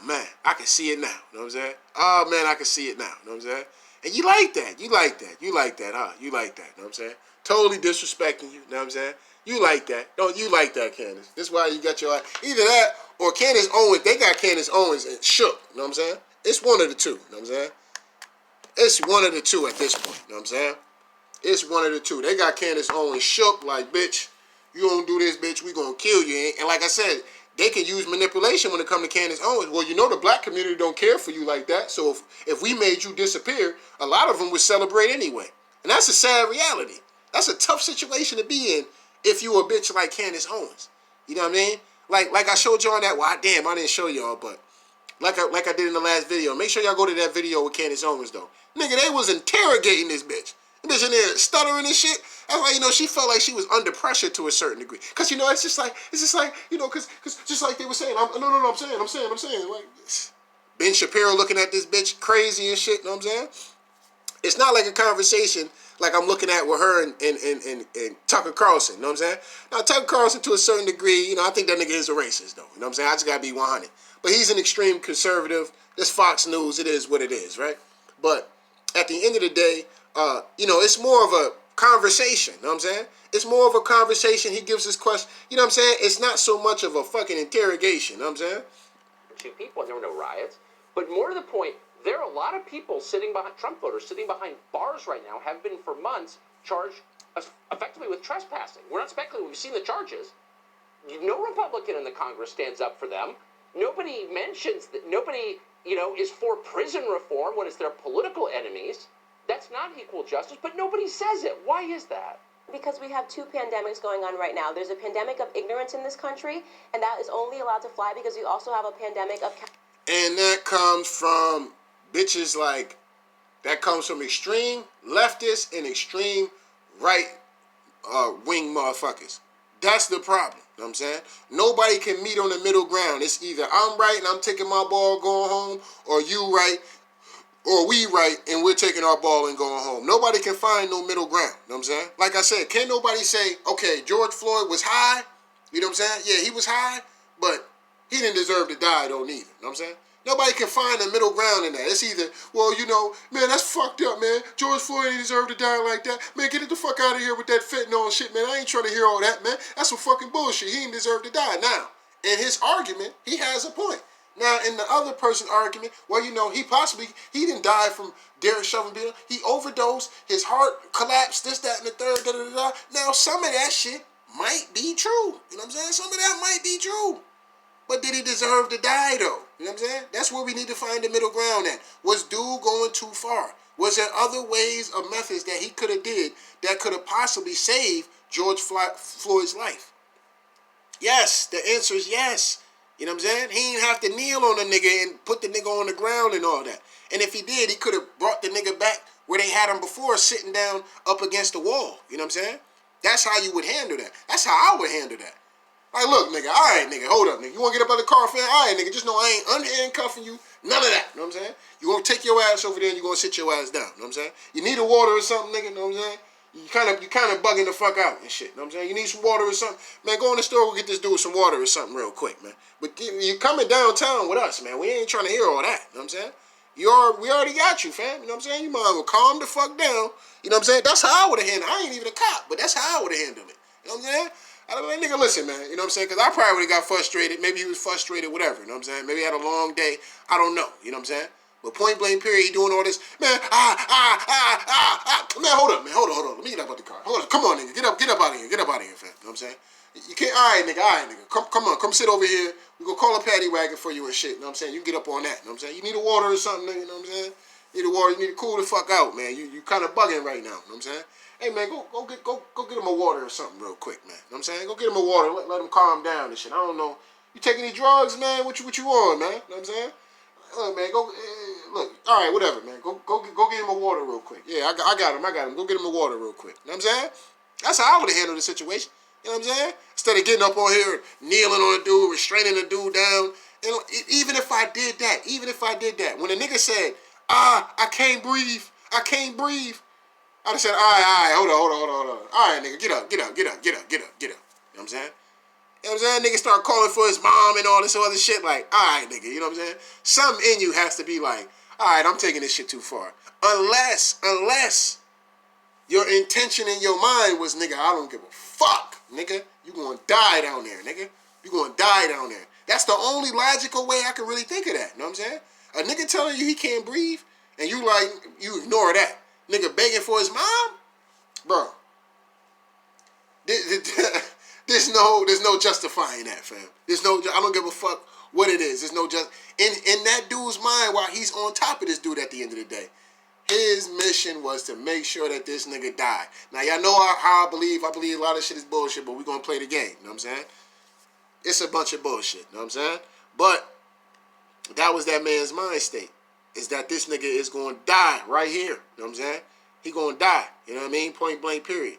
man, I can see it now, you know what I'm saying? Oh, man, I can see it now, you know what I'm saying? And you like that, huh? You like that, you know what I'm saying? Totally disrespecting you, know what I'm saying? You like that. Don't you like that, Candace? This is why you got your, either that or Candace Owens, they got Candace Owens and shook, you know what I'm saying? It's one of the two, you know what I'm saying? It's one of the two at this point, you know what I'm saying? It's one of the two. They got Candace Owens shook like, bitch, you don't do this, bitch, we gonna kill you. And like I said, they can use manipulation when it comes to Candace Owens. Well, you know the black community don't care for you like that. So if we made you disappear, a lot of them would celebrate anyway. And that's a sad reality. That's a tough situation to be in if you a bitch like Candace Owens. You know what I mean? Like I showed y'all that. Well, damn, I didn't show y'all, but like I did in the last video. Make sure y'all go to that video with Candace Owens, though. Nigga, they was interrogating this bitch. The bitch in there stuttering and shit. That's why, you know, she felt like she was under pressure to a certain degree. Because, you know, it's just like, you know, because just like they were saying, I'm saying, like, Ben Shapiro looking at this bitch crazy and shit, you know what I'm saying? It's not like a conversation like I'm looking at with her and Tucker Carlson, you know what I'm saying? Now, Tucker Carlson, to a certain degree, you know, I think that nigga is a racist, though, you know what I'm saying? I just gotta be 100. But he's an extreme conservative. This Fox News, it is what it is, right? But at the end of the day, you know, it's more of a conversation, you know what I'm saying? It's more of a conversation. He gives his question, you know what I'm saying? It's not so much of a fucking interrogation, you know what I'm saying? 2 people and there were no riots. But more to the point, there are a lot of people sitting behind, Trump voters sitting behind bars right now, have been for months, charged effectively with trespassing. We're not speculating, we've seen the charges. No Republican in the Congress stands up for them. Nobody mentions that, nobody, is for prison reform when it's their political enemies. That's not equal justice, but nobody says it. Why is that? Because we have 2 pandemics going on right now. There's a pandemic of ignorance in this country, and that is only allowed to fly because we also have a pandemic of... And that comes from bitches that comes from extreme leftists and extreme right wing motherfuckers. That's the problem. You know what I'm saying? Nobody can meet on the middle ground. It's either I'm right and I'm taking my ball going home, or you right, or we right and we're taking our ball and going home. Nobody can find no middle ground. You know what I'm saying? Like I said, can't nobody say, okay, George Floyd was high. You know what I'm saying? Yeah, he was high, but he didn't deserve to die though neither. You know what I'm saying? Nobody can find a middle ground in that. It's either, well, man, that's fucked up, man. George Floyd didn't deserve to die like that. Man, get it the fuck out of here with that fentanyl shit, man. I ain't trying to hear all that, man. That's some fucking bullshit. He didn't deserve to die. Now, in his argument, he has a point. Now, in the other person's argument, well, he didn't die from Derek Chauvin being, he overdosed, his heart collapsed, this, that, and the third, da-da-da-da. Now, some of that shit might be true. You know what I'm saying? Some of that might be true. But did he deserve to die, though? You know what I'm saying? That's where we need to find the middle ground at. Was dude going too far? Was there other ways or methods that he could have did that could have possibly saved George Floyd's life? Yes, the answer is yes. You know what I'm saying? He didn't have to kneel on the nigga and put the nigga on the ground and all that. And if he did, he could have brought the nigga back where they had him before, sitting down up against the wall. You know what I'm saying? That's how you would handle that. That's how I would handle that. Like, look, nigga, all right, nigga, hold up, nigga. You want to get up out of the car, fam? All right, nigga, just know I ain't unhandcuffing you. None of that, you know what I'm saying? You going to take your ass over there and you going to sit your ass down, you know what I'm saying? You need a water or something, nigga, you know what I'm saying? You kind of bugging the fuck out and shit, you know what I'm saying? You need some water or something? Man, go in the store, go get this dude some water or something real quick, man. But you coming downtown with us, man. We ain't trying to hear all that, you know what I'm saying? We already got you, fam, you know what I'm saying? You might as well calm the fuck down, you know what I'm saying? That's how I would have handled it. I ain't even a cop, but that's how I would have handled it, you know what I'm saying? I don't know, nigga, listen, man, you know what I'm saying? Because I probably would have got frustrated. Maybe he was frustrated, whatever, you know what I'm saying? Maybe he had a long day. I don't know, you know what I'm saying? But point blank period, he doing all this, man, man, hold up, man, hold on. Let me get up out the car. Hold on, come on, nigga, get up out of here, fam, you know what I'm saying? You can't, all right, nigga, come on, come sit over here. We gonna call a paddy wagon for you and shit, you know what I'm saying? You can get up on that, you know what I'm saying? You need a water or something, nigga, you know what I'm saying? You need a water, you need to cool the fuck out, man. You kind of bugging right now, you know what I'm saying? Hey, man, go get him a water or something real quick, man. You know what I'm saying? Go get him a water. Let him calm down and shit. I don't know. You taking any drugs, man? What you on, man? You know what I'm saying? Look, man, look. All right, whatever, man. Go get him a water real quick. Yeah, I got him. Go get him a water real quick. You know what I'm saying? That's how I would have handled the situation. You know what I'm saying? Instead of getting up on here and kneeling on a dude, restraining the dude down. And even if I did that, when the nigga said, I can't breathe. I'd have said, all right, hold on. All right, nigga, get up. You know what I'm saying? You know what I'm saying? Nigga start calling for his mom and all this other shit. Like, all right, nigga, you know what I'm saying? Something in you has to be like, all right, I'm taking this shit too far. Unless your intention in your mind was, nigga, I don't give a fuck, nigga. You gonna die down there, nigga. You gonna die down there. That's the only logical way I can really think of that. You know what I'm saying? A nigga telling you he can't breathe, and you ignore that. Nigga begging for his mom? Bro. There's no justifying that, fam. I don't give a fuck what it is. There's no in that dude's mind while he's on top of this dude at the end of the day. His mission was to make sure that this nigga died. Now, y'all know how I believe. I believe a lot of shit is bullshit, but we're going to play the game. You know what I'm saying? It's a bunch of bullshit. You know what I'm saying? But that was that man's mind state. Is that this nigga is going to die right here. You know what I'm saying? He going to die. You know what I mean? Point blank, period.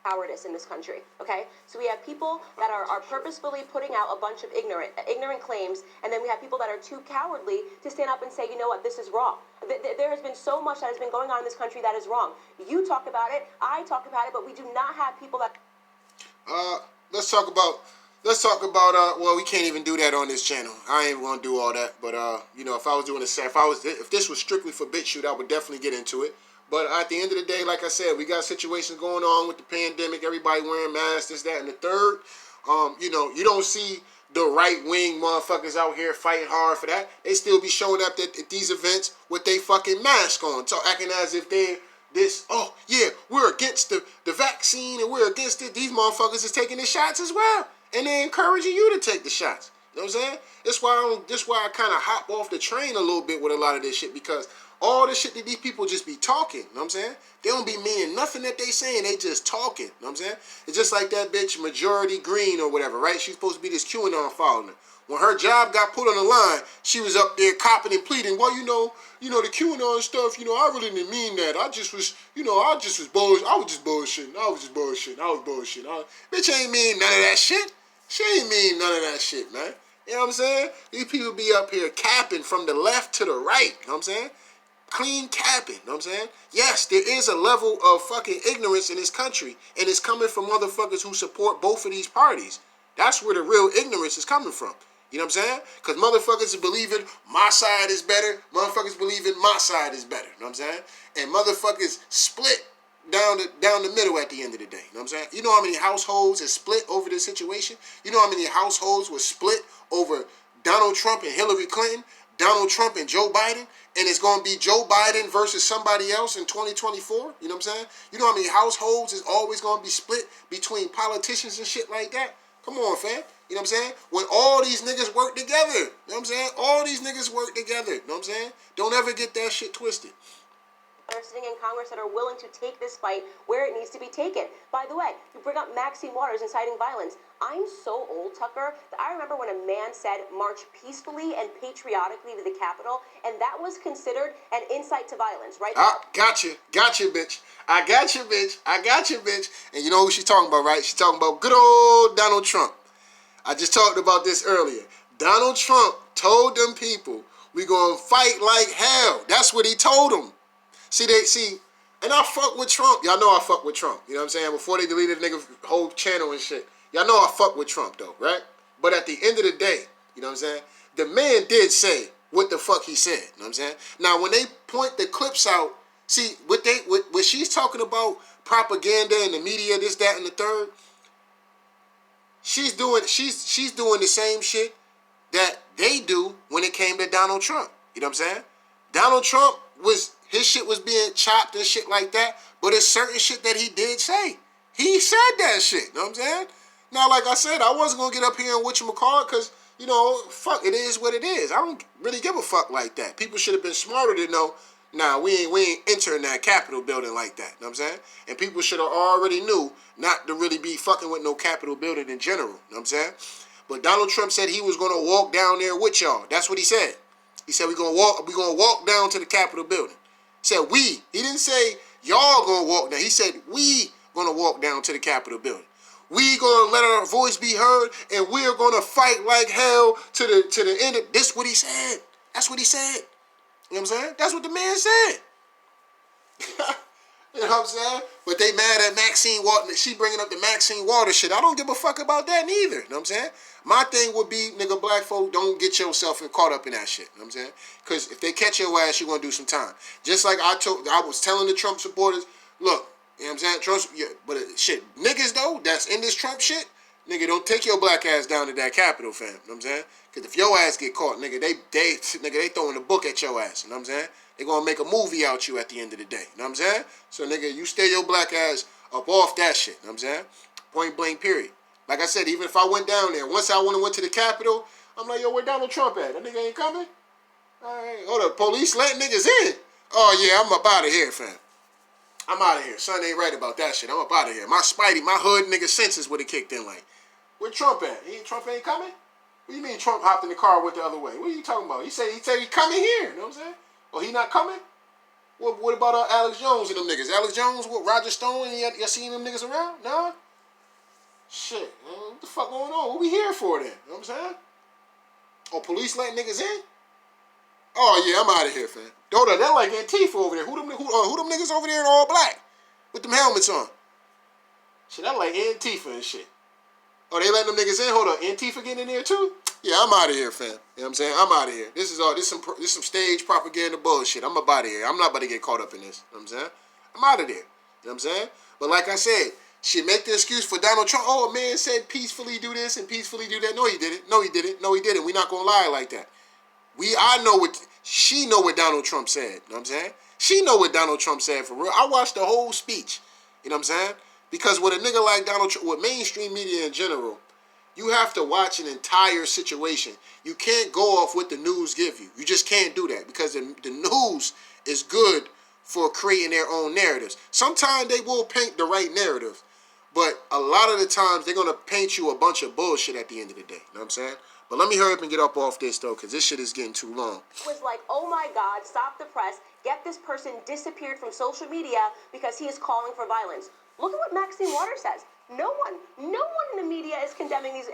Cowardice in this country, okay? So we have people that are purposefully putting out a bunch of ignorant claims, and then we have people that are too cowardly to stand up and say, you know what, this is wrong. There has been so much that has been going on in this country that is wrong. You talk about it, I talk about it, but we do not have people that... Let's talk about, well, we can't even do that on this channel. I ain't gonna do all that, but, you know, if this was strictly for BitChute, I would definitely get into it. But at the end of the day, like I said, we got situations going on with the pandemic, everybody wearing masks, this, that, and the third. You know, you don't see the right-wing motherfuckers out here fighting hard for that, they still be showing up at these events with they fucking mask on, acting as if they're this, oh, yeah, we're against the vaccine and we're against it. These motherfuckers is taking the shots as well. And they're encouraging you to take the shots. You know what I'm saying? That's why I kind of hop off the train a little bit with a lot of this shit, because all the shit that these people just be talking, you know what I'm saying? They don't be meaning nothing that they saying, they just talking, you know what I'm saying? It's just like that bitch Majority Green or whatever, right? She's supposed to be this QAnon follower. When her job got put on the line, she was up there copping and pleading, well, you know, the QAnon stuff, I really didn't mean that. I just was bullshit. I was just bullshitting. Bitch ain't mean none of that shit. She ain't mean none of that shit, man. You know what I'm saying? These people be up here capping from the left to the right, you know what I'm saying? Clean capping, you know what I'm saying? Yes, there is a level of fucking ignorance in this country, and it's coming from motherfuckers who support both of these parties. That's where the real ignorance is coming from. You know what I'm saying? Because motherfuckers are believing my side is better. Motherfuckers believing my side is better. You know what I'm saying? And motherfuckers split down the middle at the end of the day. You know what I'm saying? You know how many households are split over this situation? You know how many households were split over Donald Trump and Hillary Clinton, Donald Trump and Joe Biden, and it's going to be Joe Biden versus somebody else in 2024? You know what I'm saying? You know how many households is always going to be split between politicians and shit like that? Come on, fam. You know what I'm saying? When all these niggas work together. You know what I'm saying? All these niggas work together. You know what I'm saying? Don't ever get that shit twisted. Are sitting in Congress that are willing to take this fight where it needs to be taken. By the way, you bring up Maxine Waters inciting violence. I'm so old, Tucker, that I remember when a man said march peacefully and patriotically to the Capitol, and that was considered an incite to violence, right? Gotcha, bitch. I got you, bitch. And you know who she's talking about, right? She's talking about good old Donald Trump. I just talked about this earlier. Donald Trump told them people, we gonna fight like hell. That's what he told them. And I fuck with Trump. Y'all know I fuck with Trump. You know what I'm saying? Before they deleted the nigga whole channel and shit. Y'all know I fuck with Trump though, right? But at the end of the day, you know what I'm saying? The man did say what the fuck he said. You know what I'm saying? Now when they point the clips out, see what she's talking about, propaganda and the media, this, that, and the third. She's doing the same shit that they do when it came to Donald Trump. You know what I'm saying? Donald Trump his shit was being chopped and shit like that, but it's certain shit that he did say. He said that shit, you know what I'm saying? Now, like I said, I wasn't going to get up here and whatchamacallit because, fuck, it is what it is. I don't really give a fuck like that. People should have been smarter to know, nah, we ain't entering that Capitol building like that, you know what I'm saying? And people should have already knew not to really be fucking with no Capitol building in general, you know what I'm saying? But Donald Trump said he was going to walk down there with y'all. That's what he said. He said we're gonna walk down to the Capitol building. He said we. He didn't say y'all gonna walk down. He said we gonna walk down to the Capitol building. We gonna let our voice be heard, and we're gonna fight like hell to the end of this. What he said. That's what he said. You know what I'm saying? That's what the man said. You know what I'm saying? But they mad at Maxine Waters. She bringing up the Maxine Waters shit. I don't give a fuck about that neither. You know what I'm saying? My thing would be, nigga, black folk, don't get yourself caught up in that shit. You know what I'm saying? Because if they catch your ass, you're going to do some time. Just like I was telling the Trump supporters, look, you know what I'm saying? Trump, yeah, but shit, niggas, though, that's in this Trump shit, nigga, don't take your black ass down to that Capitol, fam. You know what I'm saying? Because if your ass get caught, nigga, they throwing a book at your ass. You know what I'm saying? They gonna make a movie out you at the end of the day. You know what I'm saying? So, nigga, you stay your black ass up off that shit. You know what I'm saying? Point blank, period. Like I said, even if I went down there, once I went to the Capitol, I'm like, yo, where Donald Trump at? That nigga ain't coming? All right. Oh, the police letting niggas in? Oh, yeah, I'm up out of here, fam. I'm out of here. Son ain't right about that shit. I'm up out of here. My hood nigga senses would have kicked in like, where Trump at? Trump ain't coming? What do you mean Trump hopped in the car and went the other way? What are you talking about? He said he coming here. You know what I'm saying? Oh, he not coming? What about Alex Jones and them niggas? Alex Jones, what, Roger Stone, and y'all seen them niggas around? Nah? Shit, man. What the fuck going on? What we here for then? You know what I'm saying? Oh, police letting niggas in? Oh, yeah, I'm out of here, fam. They're like Antifa over there. Who them niggas over there in all black? With them helmets on? Shit, that like Antifa and shit. Oh, they letting them niggas in? Hold up, Antifa getting in there too? Yeah, I'm out of here, fam. You know what I'm saying? I'm out of here. This some stage propaganda bullshit. I'm up out of here. I'm not about to get caught up in this. You know what I'm saying? I'm out of there. You know what I'm saying? But like I said, She make the excuse for Donald Trump. Oh, a man said peacefully do this and peacefully do that. No, he didn't. No, he didn't. No, he didn't. We're not going to lie like that. I know what, she know what Donald Trump said. You know what I'm saying? She know what Donald Trump said for real. I watched the whole speech. You know what I'm saying? Because with a nigga like Donald Trump, with mainstream media in general, you have to watch an entire situation. You can't go off what the news give you. You just can't do that because the news is good for creating their own narratives. Sometimes they will paint the right narrative, but a lot of the times they're going to paint you a bunch of bullshit at the end of the day. You know what I'm saying? But let me hurry up and get up off this, though, because this shit is getting too long. Was like, oh my God, stop the press. Get this person disappeared from social media because he is calling for violence. Look at what Maxine Waters says. No one in the media is condemning these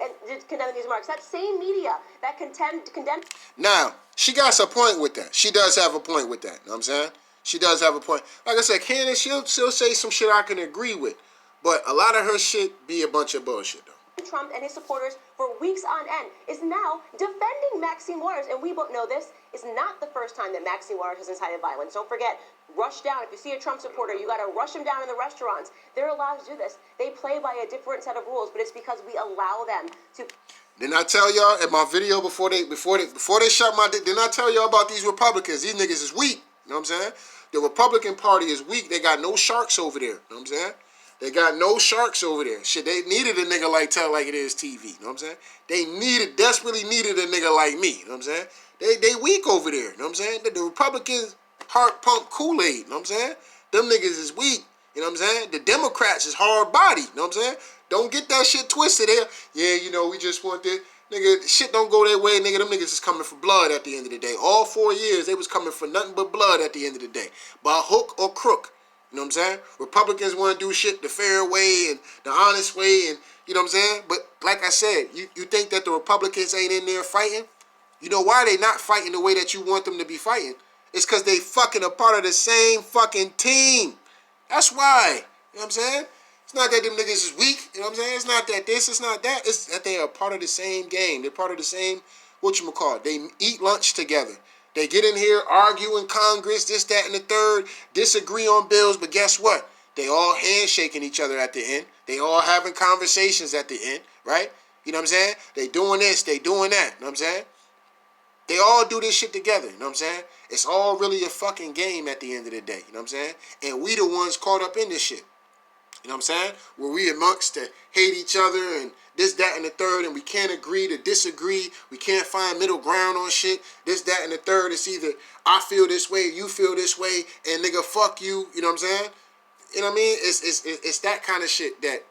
remarks. That same media that condemned. Now, she got a point with that. She does have a point with that. You know what I'm saying? She does have a point. Like I said, Candace, she'll say some shit I can agree with. But a lot of her shit be a bunch of bullshit, though. Trump and his supporters for weeks on end is now defending Maxine Waters, and we both know this is not the first time that Maxine Waters has incited violence. Don't forget, rush down. If you see a Trump supporter, you got to rush them down in the restaurants. They're allowed to do this. They play by a different set of rules, but it's because we allow them to. Didn't I tell y'all in my video before they shut my dick? Didn't I tell y'all about these Republicans? These niggas is weak. You know what I'm saying? The Republican Party is weak. They got no sharks over there. You know what I'm saying? They got no sharks over there. Shit, they needed a nigga like Tell Like It Is TV. You know what I'm saying? They desperately needed a nigga like me. You know what I'm saying? They weak over there. You know what I'm saying? The Republicans heart pump Kool-Aid. You know what I'm saying? Them niggas is weak. You know what I'm saying? The Democrats is hard body. You know what I'm saying? Don't get that shit twisted there. Yeah, you know, we just want this. Nigga, shit don't go that way, nigga. Them niggas is coming for blood at the end of the day. All 4 years, they was coming for nothing but blood at the end of the day. By hook or crook. You know what I'm saying? Republicans want to do shit the fair way and the honest way, and you know what I'm saying? But like I said, you think that the Republicans ain't in there fighting? You know why they not fighting the way that you want them to be fighting? It's because they fucking a part of the same fucking team. That's why. You know what I'm saying? It's not that them niggas is weak. You know what I'm saying? It's not that this, it's not that. It's that they are part of the same game. They're part of the same, whatchamacallit. They eat lunch together. They get in here, argue in Congress, this, that, and the third, disagree on bills, but guess what? They all handshaking each other at the end. They all having conversations at the end, right? You know what I'm saying? They doing this, they doing that, you know what I'm saying? They all do this shit together, you know what I'm saying? It's all really a fucking game at the end of the day, you know what I'm saying? And we the ones caught up in this shit. You know what I'm saying? Where we amongst to hate each other and this, that, and the third, and we can't agree to disagree. We can't find middle ground on shit. This, that, and the third. It's either I feel this way, you feel this way, and nigga, fuck you. You know what I'm saying? You know what I mean? It's that kind of shit that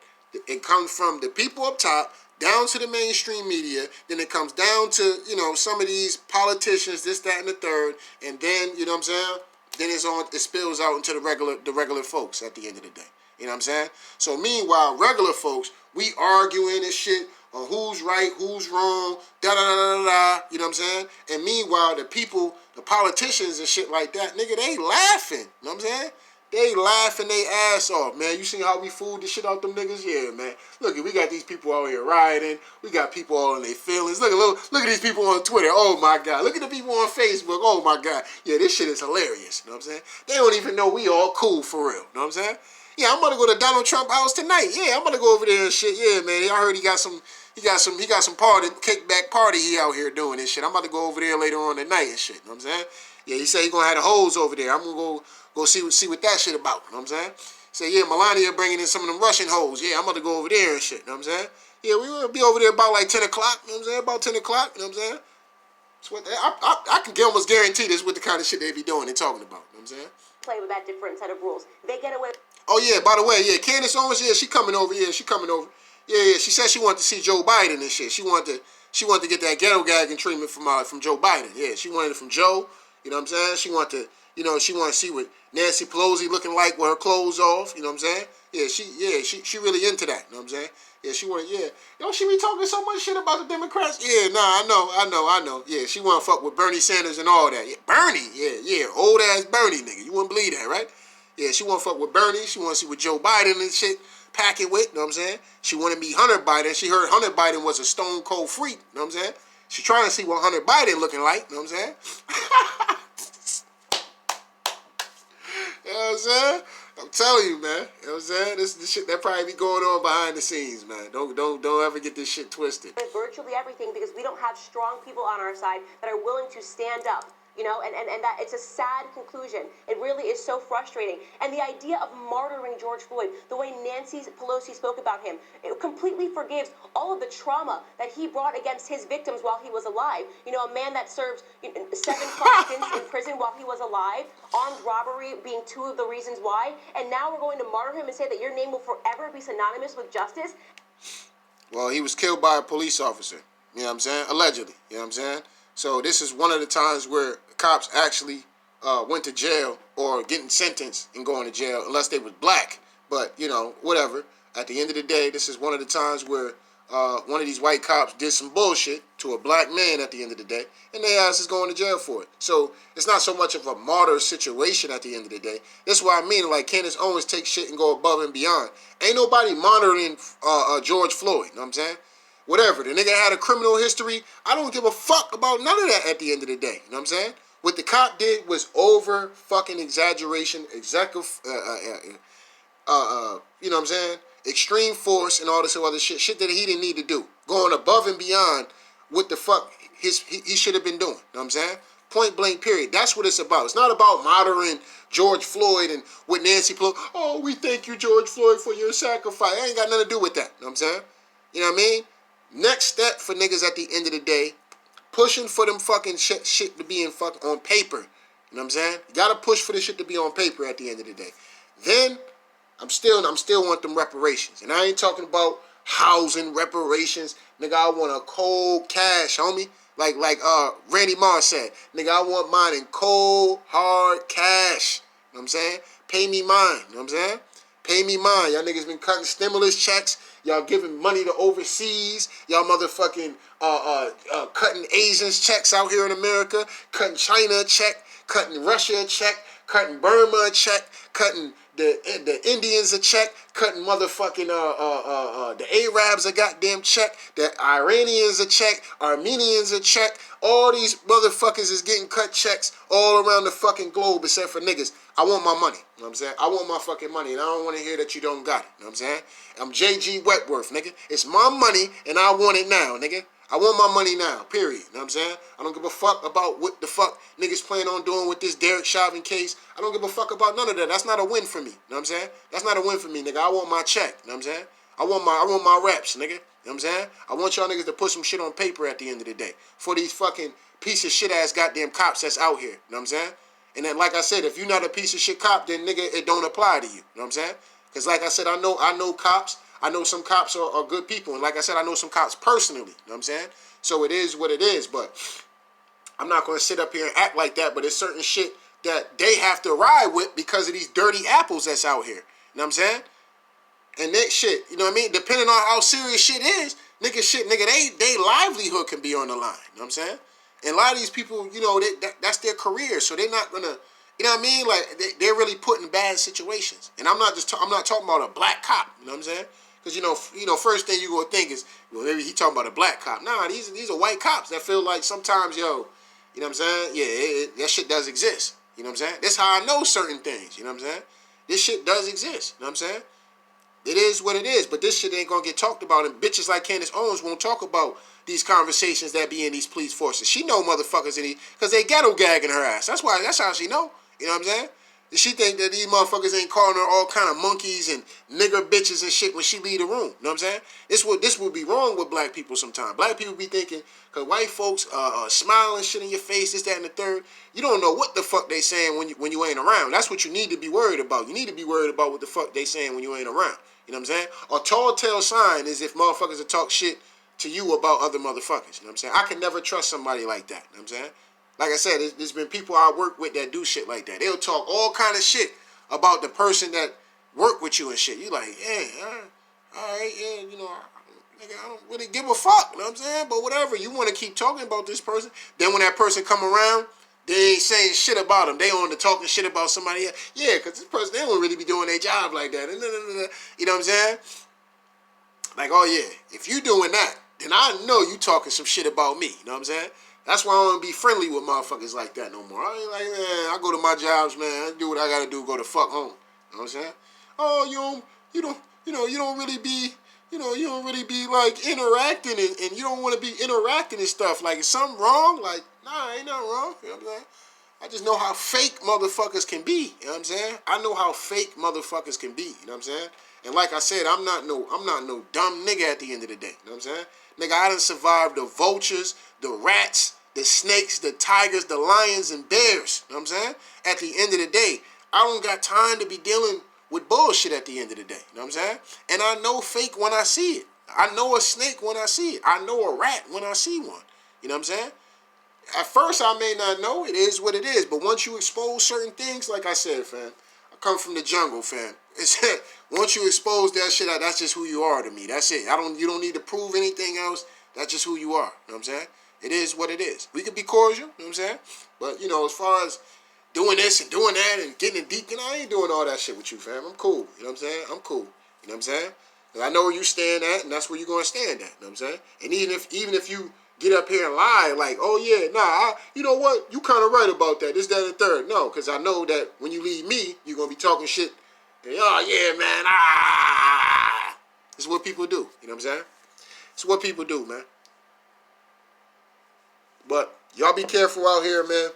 it comes from the people up top down to the mainstream media. Then it comes down to, you know, some of these politicians, this, that, and the third, and then, you know what I'm saying? Then it spills out into the regular folks at the end of the day. You know what I'm saying? So meanwhile, regular folks, we arguing and shit on who's right, who's wrong, da-da-da-da-da, you know what I'm saying? And meanwhile, the people, the politicians and shit like that, nigga, they laughing, you know what I'm saying? They laughing their ass off, man. You see how we fooled the shit out them niggas? Yeah, man. Look, we got these people out here rioting. We got people all in their feelings. Look at these people on Twitter. Oh, my God. Look at the people on Facebook. Oh, my God. Yeah, this shit is hilarious, you know what I'm saying? They don't even know we all cool for real, you know what I'm saying? Yeah, I'm gonna go to Donald Trump house tonight. Yeah, I'm gonna go over there and shit. Yeah, man. I heard he got some party, kickback party he out here doing and shit. I'm about to go over there later on tonight and shit. You know what I'm saying? Yeah, he said he gonna have the hoes over there. I'm gonna go see what that shit about. You know what I'm saying? He said, yeah, Melania bringing in some of them Russian hoes. Yeah, I'm about to go over there and shit. You know what I'm saying? Yeah, we will be over there about like 10 o'clock. You know what I'm saying? About 10 o'clock. You know what I'm saying? That's what I can almost guarantee this with the kind of shit they be doing and talking about. You know what I'm saying? Play with that different set of rules. They get away. Oh, yeah, by the way, yeah, Candace Owens, yeah, she coming over. Yeah, she coming over. Yeah, she said she wanted to see Joe Biden and shit. She wanted to get that ghetto gagging treatment from Joe Biden. Yeah, she wanted it from Joe. You know what I'm saying? She wanted to see what Nancy Pelosi looking like with her clothes off. You know what I'm saying? Yeah, she really into that. You know what I'm saying? Yeah, she wanted, yeah. Yo, she be talking so much shit about the Democrats. Yeah, nah, I know. Yeah, she want to fuck with Bernie Sanders and all that. Yeah, Bernie, yeah, old ass Bernie nigga. You wouldn't believe that, right? Yeah, she want to fuck with Bernie. She want to see what Joe Biden and shit packing with. You know what I'm saying? She want to meet Hunter Biden. She heard Hunter Biden was a stone cold freak. You know what I'm saying? She trying to see what Hunter Biden looking like. You know what I'm saying? You know what I'm saying? I'm telling you, man. You know what I'm saying? This is the shit that probably be going on behind the scenes, man. Don't ever get this shit twisted. Virtually everything, because we don't have strong people on our side that are willing to stand up. You know, and that it's a sad conclusion. It really is so frustrating. And the idea of martyring George Floyd, the way Nancy Pelosi spoke about him, it completely forgives all of the trauma that he brought against his victims while he was alive. You know, a man that served 7+ stints in prison while he was alive, armed robbery being 2 of the reasons why, and now we're going to martyr him and say that your name will forever be synonymous with justice. Well, he was killed by a police officer. You know what I'm saying? Allegedly. You know what I'm saying? So this is one of the times where cops actually went to jail or getting sentenced and going to jail unless they was black. But, you know, whatever. At the end of the day, this is one of the times where one of these white cops did some bullshit to a black man at the end of the day, and their ass is going to jail for it. So it's not so much of a martyr situation at the end of the day. That's why I mean, like, Candace Owens take shit and go above and beyond. Ain't nobody monitoring George Floyd, you know what I'm saying? Whatever. The nigga had a criminal history. I don't give a fuck about none of that at the end of the day. You know what I'm saying? What the cop did was over fucking exaggeration, you know what I'm saying? Extreme force and all this other shit. Shit that he didn't need to do. Going above and beyond what the fuck he should have been doing. You know what I'm saying? Point blank period. That's what it's about. It's not about monitoring George Floyd and with Nancy Pelosi. Oh, we thank you, George Floyd, for your sacrifice. I ain't got nothing to do with that. You know what I'm saying? You know what I mean? Next step for niggas at the end of the day, pushing for them fucking shit to be in on paper. You know what I'm saying? You gotta push for this shit to be on paper at the end of the day. Then I'm still want them reparations. And I ain't talking about housing reparations. Nigga, I want a cold cash, homie. Like Randy Moss said, nigga, I want mine in cold, hard cash. You know what I'm saying? Pay me mine. You know what I'm saying? Pay me mine. Y'all niggas been cutting stimulus checks. Y'all giving money to overseas. Y'all motherfucking cutting Asians checks out here in America. Cutting China a check. Cutting Russia a check. Cutting Burma a check. Cutting the Indians a check. Cutting motherfucking the Arabs a goddamn check. The Iranians a check. Armenians a check. All these motherfuckers is getting cut checks all around the fucking globe except for niggas. I want my money. You know what I'm saying? I want my fucking money, and I don't want to hear that you don't got it. You know what I'm saying? I'm J.G. Wentworth, nigga. It's my money, and I want it now, nigga. I want my money now, period. You know what I'm saying? I don't give a fuck about what the fuck niggas plan on doing with this Derek Chauvin case. I don't give a fuck about none of that. That's not a win for me. You know what I'm saying? That's not a win for me, nigga. I want my check. You know what I'm saying? I want my reps, nigga. You know what I'm saying? I want y'all niggas to put some shit on paper at the end of the day. For these fucking piece of shit ass goddamn cops that's out here. You know what I'm saying? And then, like I said, if you're not a piece of shit cop, then nigga, it don't apply to you. You know what I'm saying? Because like I said, I know cops. I know some cops are good people. And like I said, I know some cops personally. You know what I'm saying? So it is what it is. But I'm not going to sit up here and act like that. But it's certain shit that they have to ride with because of these dirty apples that's out here. You know what I'm saying? And that shit, you know what I mean? Depending on how serious shit is, nigga, they livelihood can be on the line. You know what I'm saying? And a lot of these people, you know, that's their career, so they're not gonna, you know what I mean? Like they're really put in bad situations. And I'm not talking about a black cop. You know what I'm saying? Because you know, first thing you gonna think is, well, maybe he talking about a black cop. Nah, these are white cops that feel like sometimes, yo, you know what I'm saying? Yeah, that shit does exist. You know what I'm saying? That's how I know certain things. You know what I'm saying? This shit does exist. You know what I'm saying? It is what it is, but this shit ain't gonna get talked about, and bitches like Candace Owens won't talk about these conversations that be in these police forces. She know motherfuckers in these, because they ghetto gagging her ass. That's how she know. You know what I'm saying? She think that these motherfuckers ain't calling her all kind of monkeys and nigger bitches and shit when she leave the room. You know what I'm saying? This would be wrong with black people sometimes. Black people be thinking, because white folks smiling shit in your face, this, that, and the third. You don't know what the fuck they saying when you ain't around. That's what you need to be worried about. You need to be worried about what the fuck they saying when you ain't around. You know what I'm saying? A tall tale sign is if motherfuckers will talk shit to you about other motherfuckers. You know what I'm saying? I can never trust somebody like that. You know what I'm saying? Like I said, there's been people I work with that do shit like that. They'll talk all kind of shit about the person that work with you and shit. You like, yeah, all right, yeah, you know, nigga, I don't really give a fuck. You know what I'm saying? But whatever, you want to keep talking about this person. Then when that person come around, they ain't saying shit about them. They on the talking shit about somebody else. Yeah, because this person, they don't really be doing their job like that. You know what I'm saying? Like, oh yeah, if you doing that, then I know you talking some shit about me. You know what I'm saying? That's why I don't be friendly with motherfuckers like that no more. I ain't like, man, I go to my jobs, man. I do what I gotta do, go the fuck home. You know You know what I'm saying? Oh, you don't really be, you don't really be like interacting and you don't want to be interacting and stuff. Like, is something wrong? Like, nah, ain't nothing wrong. You know what I'm saying? I just know how fake motherfuckers can be. You know what I'm saying? I know how fake motherfuckers can be. You know what I'm saying? And like I said, I'm not no dumb nigga at the end of the day. You know what I'm saying? Nigga, I done survived the vultures, the rats, the snakes, the tigers, the lions, and bears. You know what I'm saying? At the end of the day, I don't got time to be dealing with bullshit at the end of the day. You know what I'm saying? And I know fake when I see it. I know a snake when I see it. I know a rat when I see one. You know what I'm saying? At first, I may not know. It is what it is. But once you expose certain things, like I said, fam, I come from the jungle, fam. It's once you expose that shit, that's just who you are to me. That's it. You don't need to prove anything else. That's just who you are. You know what I'm saying? It is what it is. We could be cordial. You know what I'm saying? But, as far as doing this and doing that and getting it deep, I ain't doing all that shit with you, fam. I'm cool. You know what I'm saying? I'm cool. You know what I'm saying? I know where you stand at, and that's where you're going to stand at. You know what I'm saying? And even if you get up here and lie like, oh yeah, nah, you know what? You kind of right about that. This, that, and the third. No, because I know that when you leave me, you're going to be talking shit. And, oh yeah, man, This is what people do. You know what I'm saying? It's what people do, man. But y'all be careful out here, man.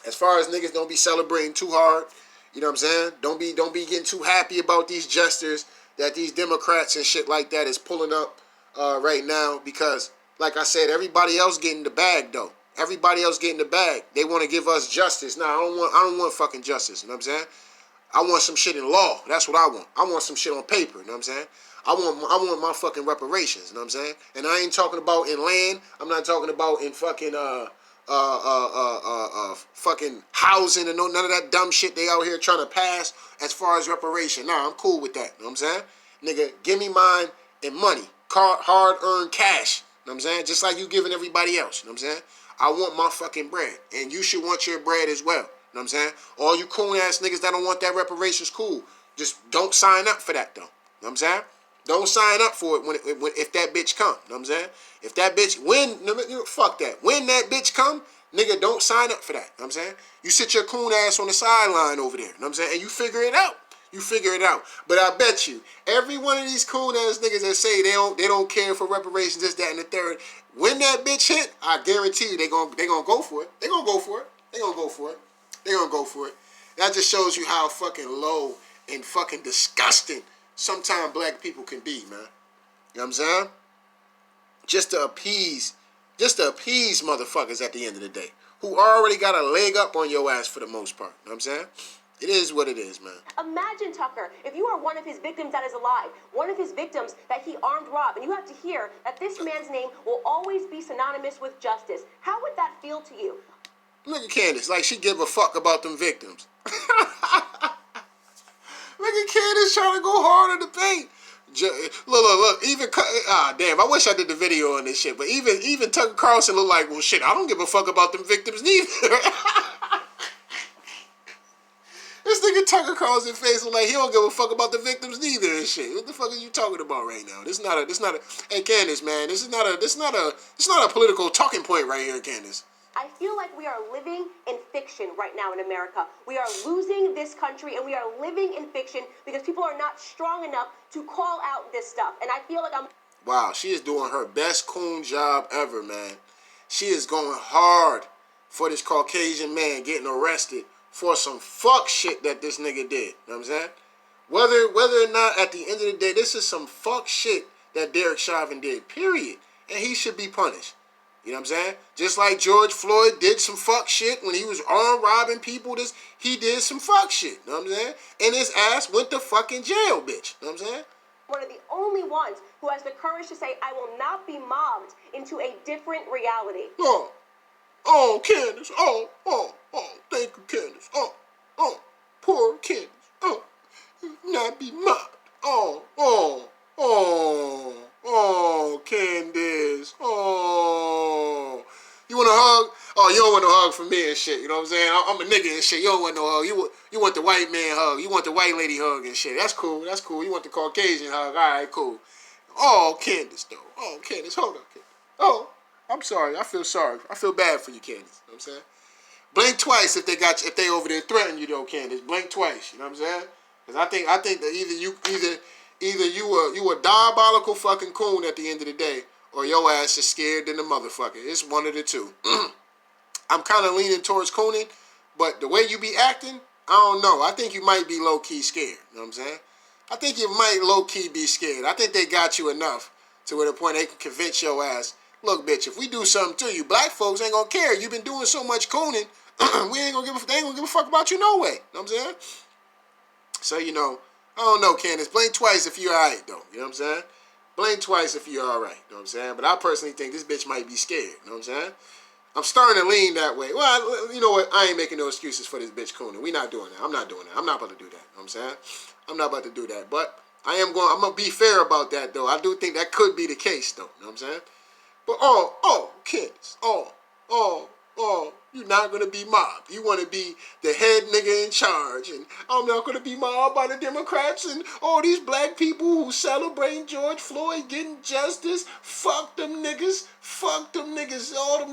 As far as niggas, don't be celebrating too hard. You know what I'm saying? Don't be getting too happy about these gestures that these Democrats and shit like that is pulling up right now, because like I said, everybody else getting the bag though. Everybody else getting the bag. They want to give us justice. Nah, I don't want fucking justice. You know what I'm saying? I want some shit in law. That's what I want. I want some shit on paper. You know what I'm saying? I want my fucking reparations. You know what I'm saying? And I ain't talking about in land. I'm not talking about in fucking fucking housing and none of that dumb shit they out here trying to pass as far as reparation. Nah, I'm cool with that. You know what I'm saying? Nigga, give me mine in money. Hard-earned cash. You know what I'm saying? Just like you giving everybody else. You know what I'm saying? I want my fucking bread. And you should want your bread as well. You know what I'm saying? All you coon-ass niggas that don't want that reparations, cool. Just don't sign up for that, though. You know what I'm saying? Don't sign up for it if that bitch come. You know what I'm saying? If that bitch, fuck that. When that bitch come, nigga, don't sign up for that. You know what I'm saying? You sit your coon ass on the sideline over there. You know what I'm saying? And you figure it out. You figure it out. But I bet you, every one of these coon ass niggas that say they don't care for reparations, this, that, and the third, when that bitch hit, I guarantee you they gonna go for it. They gonna go for it. They gonna go for it. They gonna go for it. That just shows you how fucking low and fucking disgusting sometimes black people can be, man. You know what I'm saying? Just to appease motherfuckers at the end of the day, who already got a leg up on your ass for the most part. You know what I'm saying? It is what it is, man. Imagine, Tucker, if you are one of his victims that is alive, one of his victims that he armed robbed, and you have to hear that this man's name will always be synonymous with justice. How would that feel to you? Look at Candace, like she give a fuck about them victims. Look at Candace trying to go hard on the paint. Look. Even damn. I wish I did the video on this shit. But even Tucker Carlson look like, well, shit. I don't give a fuck about them victims neither. This nigga Tucker Carlson face look like he don't give a fuck about the victims neither and shit. What the fuck are you talking about right now? This not a. Hey Candace, man. This is not a political talking point right here, Candace. I feel like we are living in fiction right now in America. We are losing this country and we are living in fiction because people are not strong enough to call out this stuff. And I feel like I'm... Wow, she is doing her best coon job ever, man. She is going hard for this Caucasian man getting arrested for some fuck shit that this nigga did. You know what I'm saying? Whether or not at the end of the day, this is some fuck shit that Derek Chauvin did, period. And he should be punished. You know what I'm saying? Just like George Floyd did some fuck shit when he was armed robbing people, he did some fuck shit. You know what I'm saying? And his ass went to fucking jail, bitch. You know what I'm saying? One of the only ones who has the courage to say, I will not be mobbed into a different reality. Oh, Candace. Oh, thank you, Candace. Oh, poor Candace. Oh, not be mobbed. Oh, Candace. Oh. You want a hug? Oh, you don't want no hug from me and shit. You know what I'm saying? I'm a nigga and shit. You don't want no hug. You want the white man hug. You want the white lady hug and shit. That's cool. You want the Caucasian hug. All right, cool. Oh, Candace, though. Oh, Candace, hold up, Candace. Oh, I'm sorry. I feel sorry. I feel bad for you, Candace. You know what I'm saying? Blink twice if they over there threatening you, though, Candace. Blink twice. You know what I'm saying? Because I think that either you a diabolical fucking coon at the end of the day, or your ass is scared than the motherfucker. It's one of the two. I'm kind of leaning towards cooning, but the way you be acting, I don't know. I think you might be low-key scared. You know what I'm saying? I think you might low-key be scared. I think they got you enough to where the point they can convince your ass, look, bitch, if we do something to you, black folks ain't gonna care. You've been doing so much cooning, they ain't gonna give a fuck about you no way. You know what I'm saying? So, I don't know, Candace. Blink twice if you're alright, though. You know what I'm saying? Blink twice if you're alright. You know what I'm saying? But I personally think this bitch might be scared. You know what I'm saying? I'm starting to lean that way. Well, you know what? I ain't making no excuses for this bitch cooning. We not doing that. I'm not doing that. I'm not about to do that. You know what I'm saying? I'm not about to do that. But I'm going to be fair about that, though. I do think that could be the case, though. You know what I'm saying? But, Candace, you're not going to be mobbed. You want to be the head nigga in charge. And I'm not going to be mobbed by the Democrats and all these black people who celebrate George Floyd getting justice. Fuck them niggas. Fuck them niggas. All them